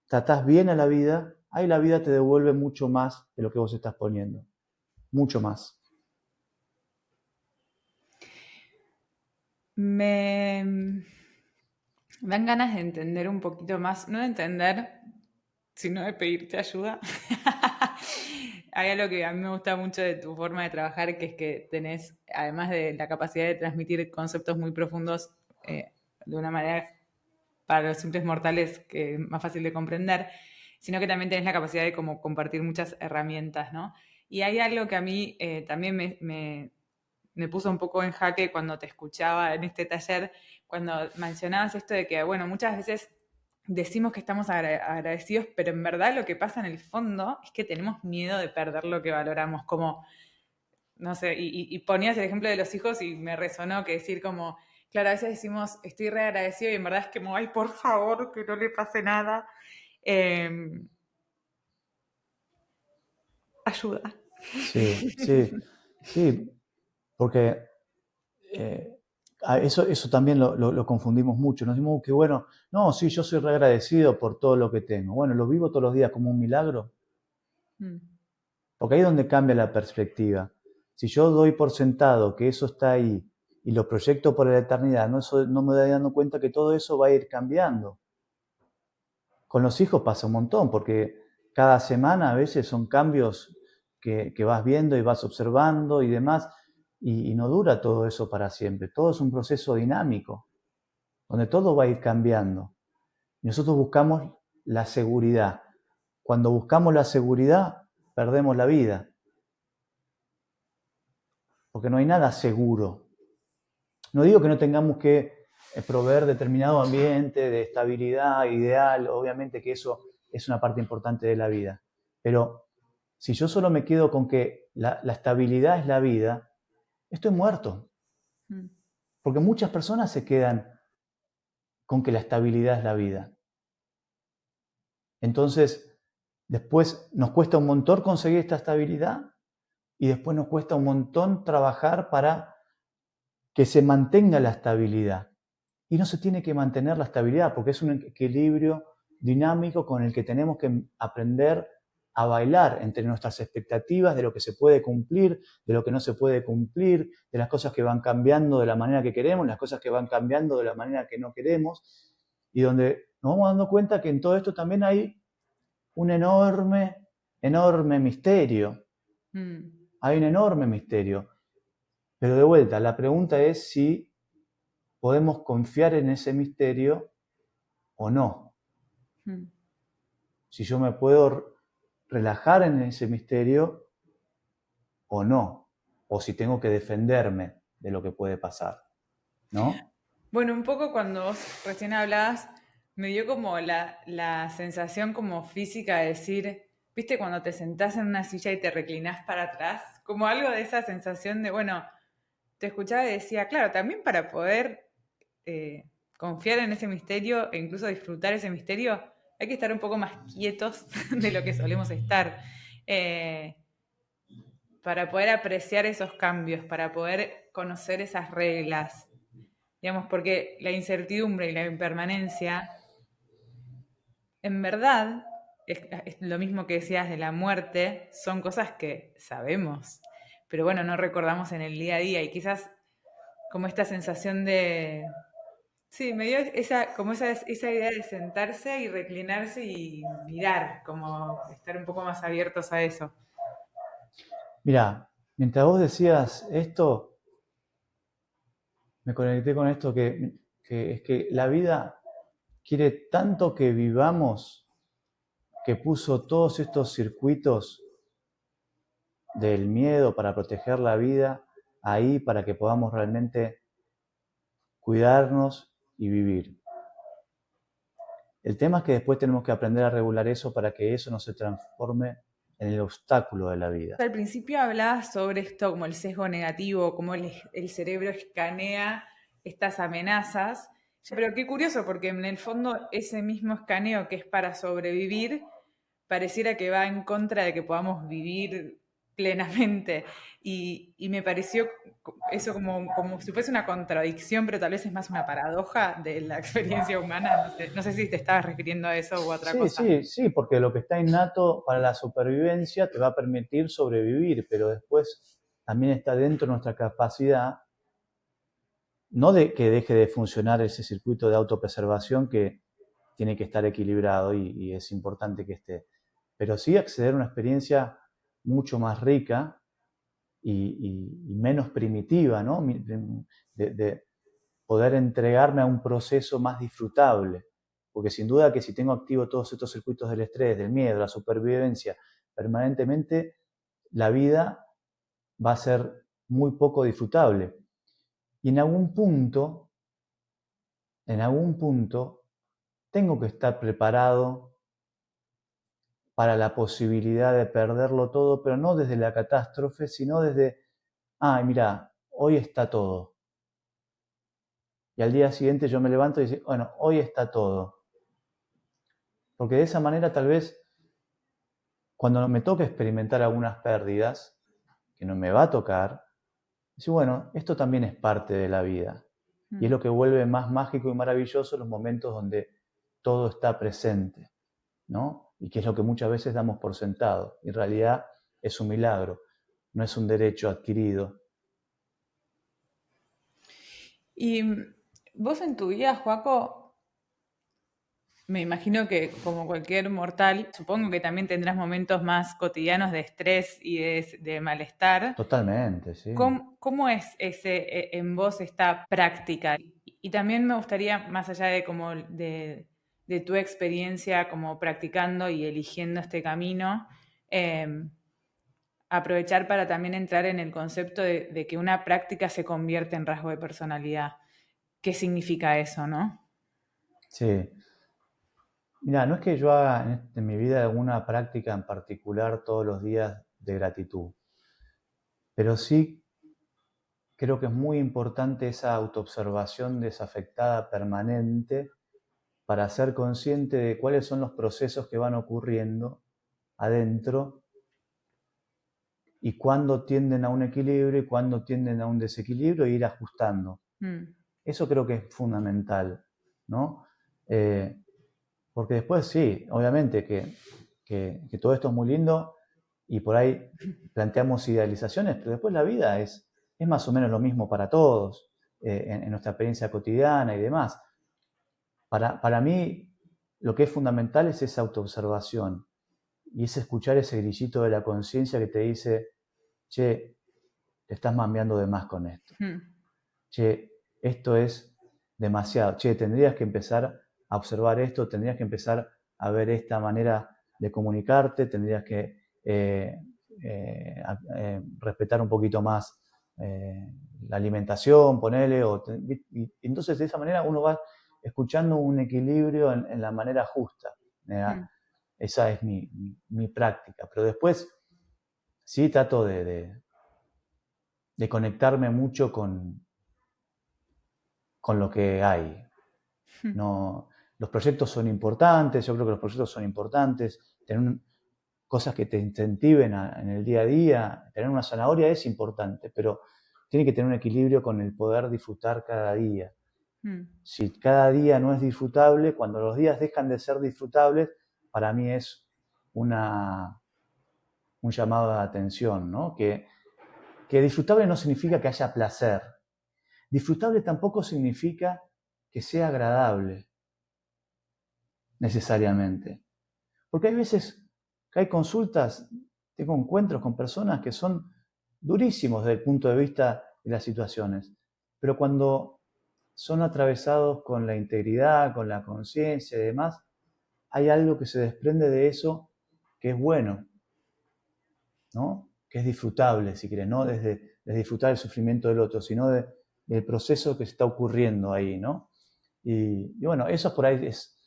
tratás bien a la vida, ahí la vida te devuelve mucho más de lo que vos estás poniendo. Mucho más. Me dan ganas de entender un poquito más, no de entender, sino de pedirte ayuda. Hay algo que a mí me gusta mucho de tu forma de trabajar, que es que tenés, además de la capacidad de transmitir conceptos muy profundos de una manera para los simples mortales que es más fácil de comprender, sino que también tenés la capacidad de como compartir muchas herramientas, ¿no? Y hay algo que a mí también me puso un poco en jaque cuando te escuchaba en este taller, cuando mencionabas esto de que, bueno, muchas veces decimos que estamos agradecidos, pero en verdad lo que pasa en el fondo es que tenemos miedo de perder lo que valoramos, como, no sé, y ponías el ejemplo de los hijos y me resonó que decir como, claro, a veces decimos, estoy re agradecido y en verdad es como, ay, por favor, que no le pase nada. Ayuda. Sí, sí, sí, porque eso también lo confundimos mucho. Nos decimos que bueno, no, sí, yo soy re agradecido por todo lo que tengo. Bueno, lo vivo todos los días como un milagro. Mm. Porque ahí es donde cambia la perspectiva. Si yo doy por sentado que eso está ahí y lo proyecto por la eternidad, no me doy dando cuenta que todo eso va a ir cambiando. Con los hijos pasa un montón, porque cada semana a veces son cambios que vas viendo y vas observando y demás, y no dura todo eso para siempre. Todo es un proceso dinámico, donde todo va a ir cambiando. Y nosotros buscamos la seguridad. Cuando buscamos la seguridad, perdemos la vida. Porque no hay nada seguro. No digo que no tengamos que proveer determinado ambiente de estabilidad ideal, obviamente que eso es una parte importante de la vida. Pero si yo solo me quedo con que la estabilidad es la vida, estoy muerto. Mm. Porque muchas personas se quedan con que la estabilidad es la vida. Entonces, después nos cuesta un montón conseguir esta estabilidad y después nos cuesta un montón trabajar para que se mantenga la estabilidad. Y no se tiene que mantener la estabilidad porque es un equilibrio dinámico con el que tenemos que aprender a bailar entre nuestras expectativas de lo que se puede cumplir, de lo que no se puede cumplir, de las cosas que van cambiando de la manera que queremos, las cosas que van cambiando de la manera que no queremos, y donde nos vamos dando cuenta que en todo esto también hay un enorme, enorme misterio. Hay un enorme misterio. Pero de vuelta, la pregunta es si podemos confiar en ese misterio o no. Si yo me puedo relajar en ese misterio o no. O si tengo que defenderme de lo que puede pasar, ¿no? Bueno, un poco cuando vos recién hablabas, me dio como la sensación como física de decir, ¿viste cuando te sentás en una silla y te reclinás para atrás? Como algo de esa sensación de, bueno, te escuchaba y decía, claro, también para poder confiar en ese misterio e incluso disfrutar ese misterio, hay que estar un poco más quietos de lo que solemos estar. Eh, para poder apreciar esos cambios, para poder conocer esas reglas, digamos, porque la incertidumbre y la impermanencia, en verdad, es lo mismo que decías de la muerte, son cosas que sabemos, pero bueno, no recordamos en el día a día y quizás como esta sensación de... Sí, me dio esa idea de sentarse y reclinarse y mirar, como estar un poco más abiertos a eso. Mira, mientras vos decías esto, me conecté con esto que es que la vida quiere tanto que vivamos que puso todos estos circuitos del miedo para proteger la vida ahí para que podamos realmente cuidarnos y vivir. El tema es que después tenemos que aprender a regular eso para que eso no se transforme en el obstáculo de la vida. Al principio hablabas sobre esto como el sesgo negativo, cómo el cerebro escanea estas amenazas, pero qué curioso, porque en el fondo ese mismo escaneo que es para sobrevivir, pareciera que va en contra de que podamos vivir plenamente. Y me pareció eso como si fuese una contradicción, pero tal vez es más una paradoja de la experiencia humana. No sé si te estabas refiriendo a eso u otra Sí, cosa. sí, sí, porque lo que está innato para la supervivencia te va a permitir sobrevivir, pero después también está dentro de nuestra capacidad, no de que deje de funcionar ese circuito de autopreservación que tiene que estar equilibrado y es importante que esté, pero sí acceder a una experiencia mucho más rica y menos primitiva, ¿no? De poder entregarme a un proceso más disfrutable. Porque sin duda que si tengo activo todos estos circuitos del estrés, del miedo, la supervivencia, permanentemente, la vida va a ser muy poco disfrutable. Y en algún punto, tengo que estar preparado para la posibilidad de perderlo todo, pero no desde la catástrofe, sino desde, ay, mira, hoy está todo. Y al día siguiente yo me levanto y digo, bueno, hoy está todo. Porque de esa manera tal vez cuando me toque experimentar algunas pérdidas, que no me va a tocar, digo, bueno, esto también es parte de la vida. Y es lo que vuelve más mágico y maravilloso los momentos donde todo está presente, ¿no? Y que es lo que muchas veces damos por sentado. Y en realidad es un milagro, no es un derecho adquirido. Y vos en tu vida, Joaco, me imagino que como cualquier mortal, supongo que también tendrás momentos más cotidianos de estrés y de malestar. Totalmente, sí. ¿Cómo es en vos esta práctica? Y también me gustaría, más allá de como de tu experiencia como practicando y eligiendo este camino, eh, aprovechar para también entrar en el concepto de que una práctica se convierte en rasgo de personalidad. ¿Qué significa eso, no? Sí. Mira, no es que yo haga en mi vida alguna práctica en particular todos los días de gratitud, pero sí creo que es muy importante esa autoobservación desafectada permanente para ser consciente de cuáles son los procesos que van ocurriendo adentro y cuándo tienden a un equilibrio y cuándo tienden a un desequilibrio e ir ajustando. Mm. Eso creo que es fundamental, ¿no? Porque después sí, obviamente que todo esto es muy lindo y por ahí planteamos idealizaciones, pero después la vida es más o menos lo mismo para todos, en nuestra experiencia cotidiana y demás. Para mí, lo que es fundamental es esa autoobservación y es escuchar ese grillito de la conciencia que te dice, che, te estás mambeando de más con esto. Mm. Che, esto es demasiado. Che, tendrías que empezar a observar esto, tendrías que empezar a ver esta manera de comunicarte, tendrías que respetar un poquito más la alimentación, ponele, y entonces de esa manera uno va escuchando un equilibrio en la manera justa. Mm. Esa es mi práctica. Pero después sí trato de conectarme mucho con lo que hay. Mm. No, los proyectos son importantes, yo creo que los proyectos son importantes, tener cosas que te incentiven en el día a día, tener una zanahoria es importante, pero tiene que tener un equilibrio con el poder disfrutar cada día. Mm. Si cada día no es disfrutable, cuando los días dejan de ser disfrutables, para mí es un llamado de atención, ¿no? Que disfrutable no significa que haya placer. Disfrutable tampoco significa que sea agradable, necesariamente. Porque hay veces que hay consultas, tengo encuentros con personas que son durísimos desde el punto de vista de las situaciones, pero cuando son atravesados con la integridad, con la conciencia y demás, hay algo que se desprende de eso que es bueno, ¿no? Que es disfrutable, si quieres, no desde disfrutar el sufrimiento del otro, sino del proceso que está ocurriendo ahí, ¿no? Y bueno, eso por ahí es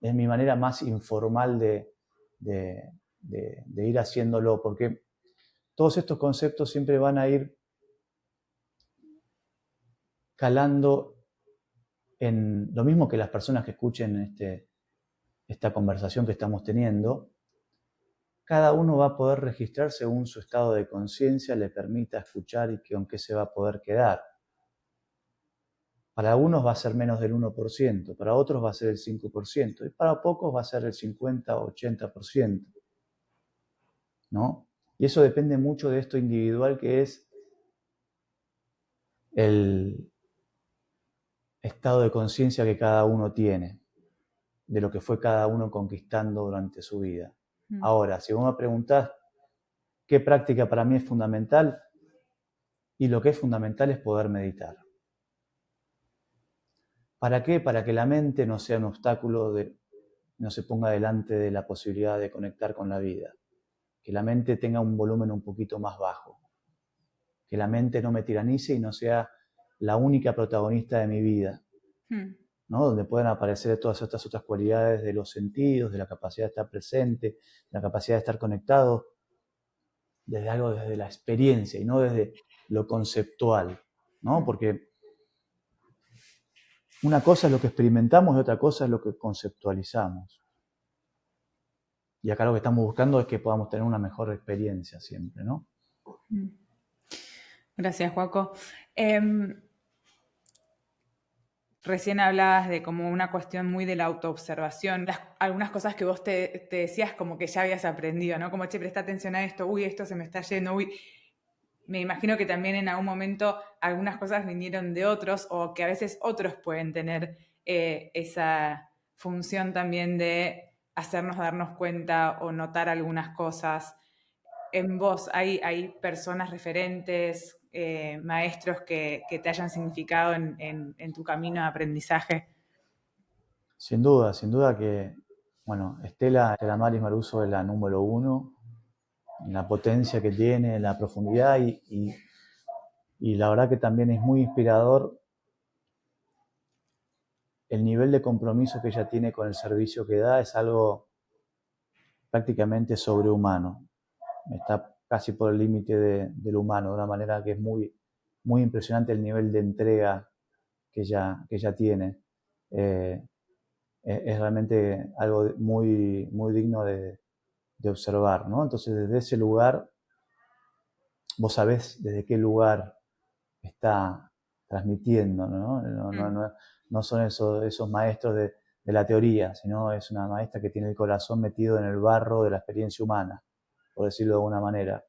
mi manera más informal de, de ir haciéndolo, porque todos estos conceptos siempre van a ir calando en lo mismo que las personas que escuchen esta conversación que estamos teniendo. Cada uno va a poder registrar según su estado de conciencia le permita escuchar y con qué se va a poder quedar. Para algunos va a ser menos del 1%, para otros va a ser el 5%, y para pocos va a ser el 50 o 80%, ¿no? Y eso depende mucho de esto individual que es el estado de conciencia que cada uno tiene, de lo que fue cada uno conquistando durante su vida. Mm. Ahora, si vos me preguntás qué práctica para mí es fundamental, y lo que es fundamental es poder meditar. ¿Para qué? Para que la mente no sea un obstáculo, no se ponga delante de la posibilidad de conectar con la vida. Que la mente tenga un volumen un poquito más bajo. Que la mente no me tiranice y no sea la única protagonista de mi vida. Mm. ¿No? Donde puedan aparecer todas estas otras cualidades de los sentidos, de la capacidad de estar presente, de la capacidad de estar conectado, desde la experiencia y no desde lo conceptual, ¿no? Porque una cosa es lo que experimentamos y otra cosa es lo que conceptualizamos. Y acá lo que estamos buscando es que podamos tener una mejor experiencia siempre, ¿no? Mm. Gracias, Joaco. Recién hablabas de como una cuestión muy de la autoobservación, algunas cosas que vos te decías como que ya habías aprendido, ¿no? Como, che, presta atención a esto, uy, esto se me está yendo, uy. Me imagino que también en algún momento algunas cosas vinieron de otros o que a veces otros pueden tener esa función también de hacernos darnos cuenta o notar algunas cosas. En vos, ¿hay personas referentes, maestros que te hayan significado en tu camino de aprendizaje? Sin duda que, bueno, Estela Maris Maruso es la número uno, en la potencia que tiene, en la profundidad y la verdad que también es muy inspirador el nivel de compromiso que ella tiene con el servicio que da, es algo prácticamente sobrehumano. Está casi por el límite del humano, de una manera que es muy, muy impresionante el nivel de entrega que ella tiene. Es realmente algo muy, muy digno de observar, ¿no? Entonces, desde ese lugar, vos sabés desde qué lugar está transmitiendo, ¿no? No son esos maestros de la teoría, sino es una maestra que tiene el corazón metido en el barro de la experiencia humana, por decirlo de alguna manera.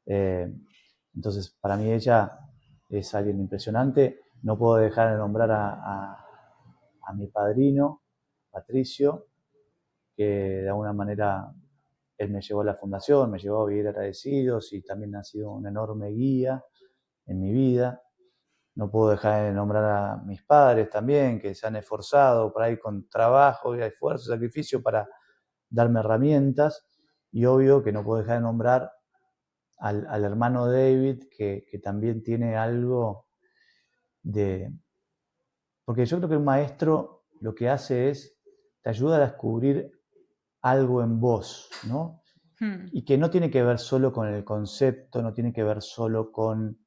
Entonces, para mí ella es alguien impresionante. No puedo dejar de nombrar a mi padrino, Patricio, que de alguna manera él me llevó a la fundación, me llevó a Vivir Agradecidos y también ha sido una enorme guía en mi vida. No puedo dejar de nombrar a mis padres también, que se han esforzado por ahí con trabajo y esfuerzo, sacrificio para darme herramientas. Y obvio que no puedo dejar de nombrar al hermano David, que también tiene algo de... Porque yo creo que un maestro lo que hace es, te ayuda a descubrir algo en vos, ¿no? Y que no tiene que ver solo con el concepto, no tiene que ver solo con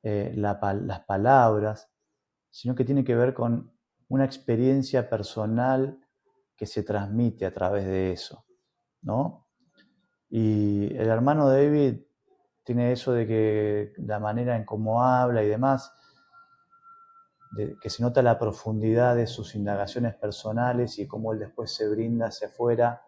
las palabras, sino que tiene que ver con una experiencia personal que se transmite a través de eso, ¿no? Y el hermano David tiene eso de que la manera en cómo habla y demás, que se nota la profundidad de sus indagaciones personales y cómo él después se brinda hacia afuera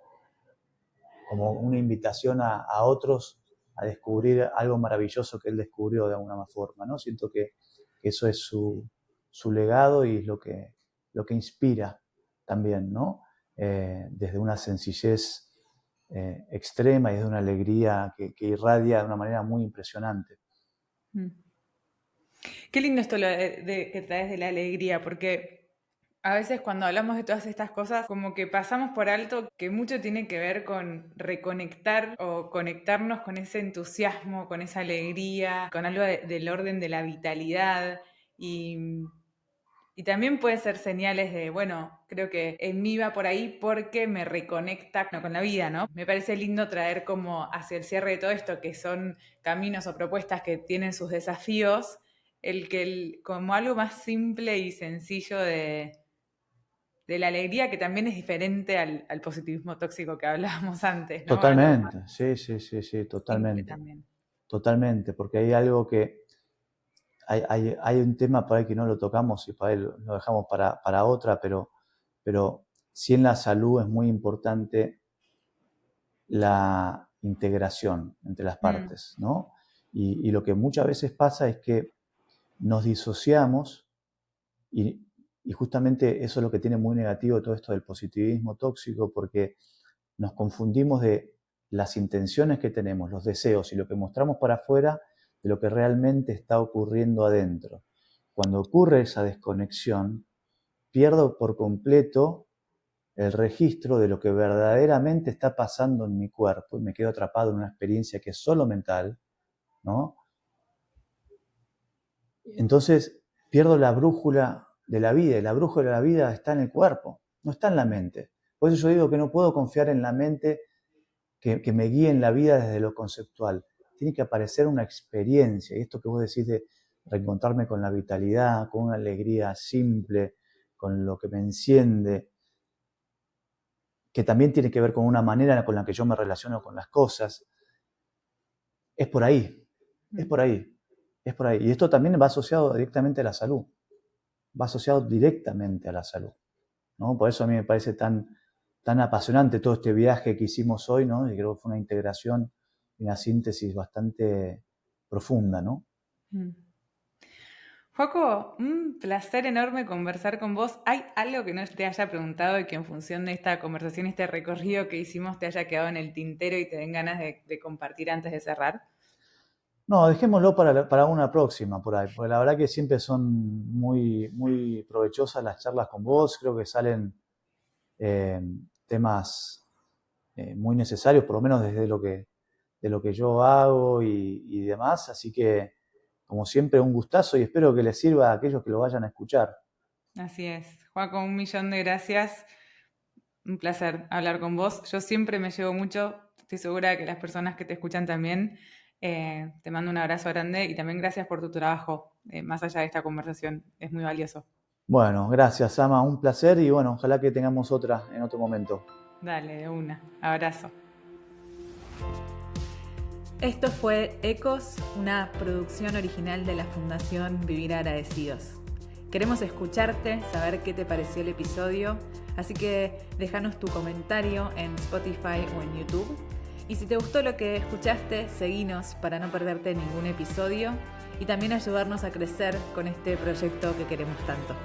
como una invitación a otros a descubrir algo maravilloso que él descubrió de alguna forma, ¿no? Siento que eso es su legado y es lo que inspira también, ¿no? Desde una sencillez extrema y desde una alegría que irradia de una manera muy impresionante. Qué lindo esto que traes de la alegría, porque a veces cuando hablamos de todas estas cosas, como que pasamos por alto que mucho tiene que ver con reconectar o conectarnos con ese entusiasmo, con esa alegría, con algo del orden de la vitalidad y también puede ser señales de, bueno, creo que en mí va por ahí porque me reconecta con la vida, ¿no? Me parece lindo traer como hacia el cierre de todo esto, que son caminos o propuestas que tienen sus desafíos, como algo más simple y sencillo de la alegría, que también es diferente al positivismo tóxico que hablábamos antes, ¿no? Algo más Totalmente, sí, simple totalmente. también. Totalmente, porque hay algo que hay un tema por ahí que no lo tocamos y por ahí lo dejamos para otra, pero sí en la salud es muy importante la integración entre las partes, ¿no? Y lo que muchas veces pasa es que nos disociamos y justamente eso es lo que tiene muy negativo todo esto del positivismo tóxico, porque nos confundimos de las intenciones que tenemos, los deseos y lo que mostramos para afuera de lo que realmente está ocurriendo adentro. Cuando ocurre esa desconexión, pierdo por completo el registro de lo que verdaderamente está pasando en mi cuerpo y me quedo atrapado en una experiencia que es solo mental, ¿no? Entonces pierdo la brújula de la vida y la brújula de la vida está en el cuerpo, no está en la mente. Por eso yo digo que no puedo confiar en la mente que me guíe en la vida desde lo conceptual. Tiene que aparecer una experiencia, y esto que vos decís de reencontrarme con la vitalidad, con una alegría simple, con lo que me enciende, que también tiene que ver con una manera con la que yo me relaciono con las cosas, es por ahí, es por ahí, es por ahí. Y esto también va asociado directamente a la salud, va asociado directamente a la salud, ¿no? Por eso a mí me parece tan apasionante todo este viaje que hicimos hoy, ¿no? Y creo que fue una integración y una síntesis bastante profunda, ¿no? Joaco, un placer enorme conversar con vos. ¿Hay algo que no te haya preguntado y que en función de esta conversación, este recorrido que hicimos, te haya quedado en el tintero y te den ganas de compartir antes de cerrar? No, dejémoslo para una próxima por ahí, porque la verdad que siempre son muy provechosas las charlas con vos, creo que salen temas muy necesarios, por lo menos desde de lo que yo hago y demás, así que como siempre un gustazo y espero que les sirva a aquellos que lo vayan a escuchar. Así es. Joaco, 1.000.000 de gracias. Un placer hablar con vos. Yo siempre me llevo mucho, estoy segura de que las personas que te escuchan también. Te mando un abrazo grande y también gracias por tu trabajo, más allá de esta conversación. Es muy valioso. Bueno, gracias, Ama, un placer y bueno, ojalá que tengamos otra en otro momento. Dale, de una. Abrazo. Esto fue Ecos, una producción original de la Fundación Vivir Agradecidos. Queremos escucharte, saber qué te pareció el episodio, así que déjanos tu comentario en Spotify o en YouTube. Y si te gustó lo que escuchaste, seguinos para no perderte ningún episodio y también ayudarnos a crecer con este proyecto que queremos tanto.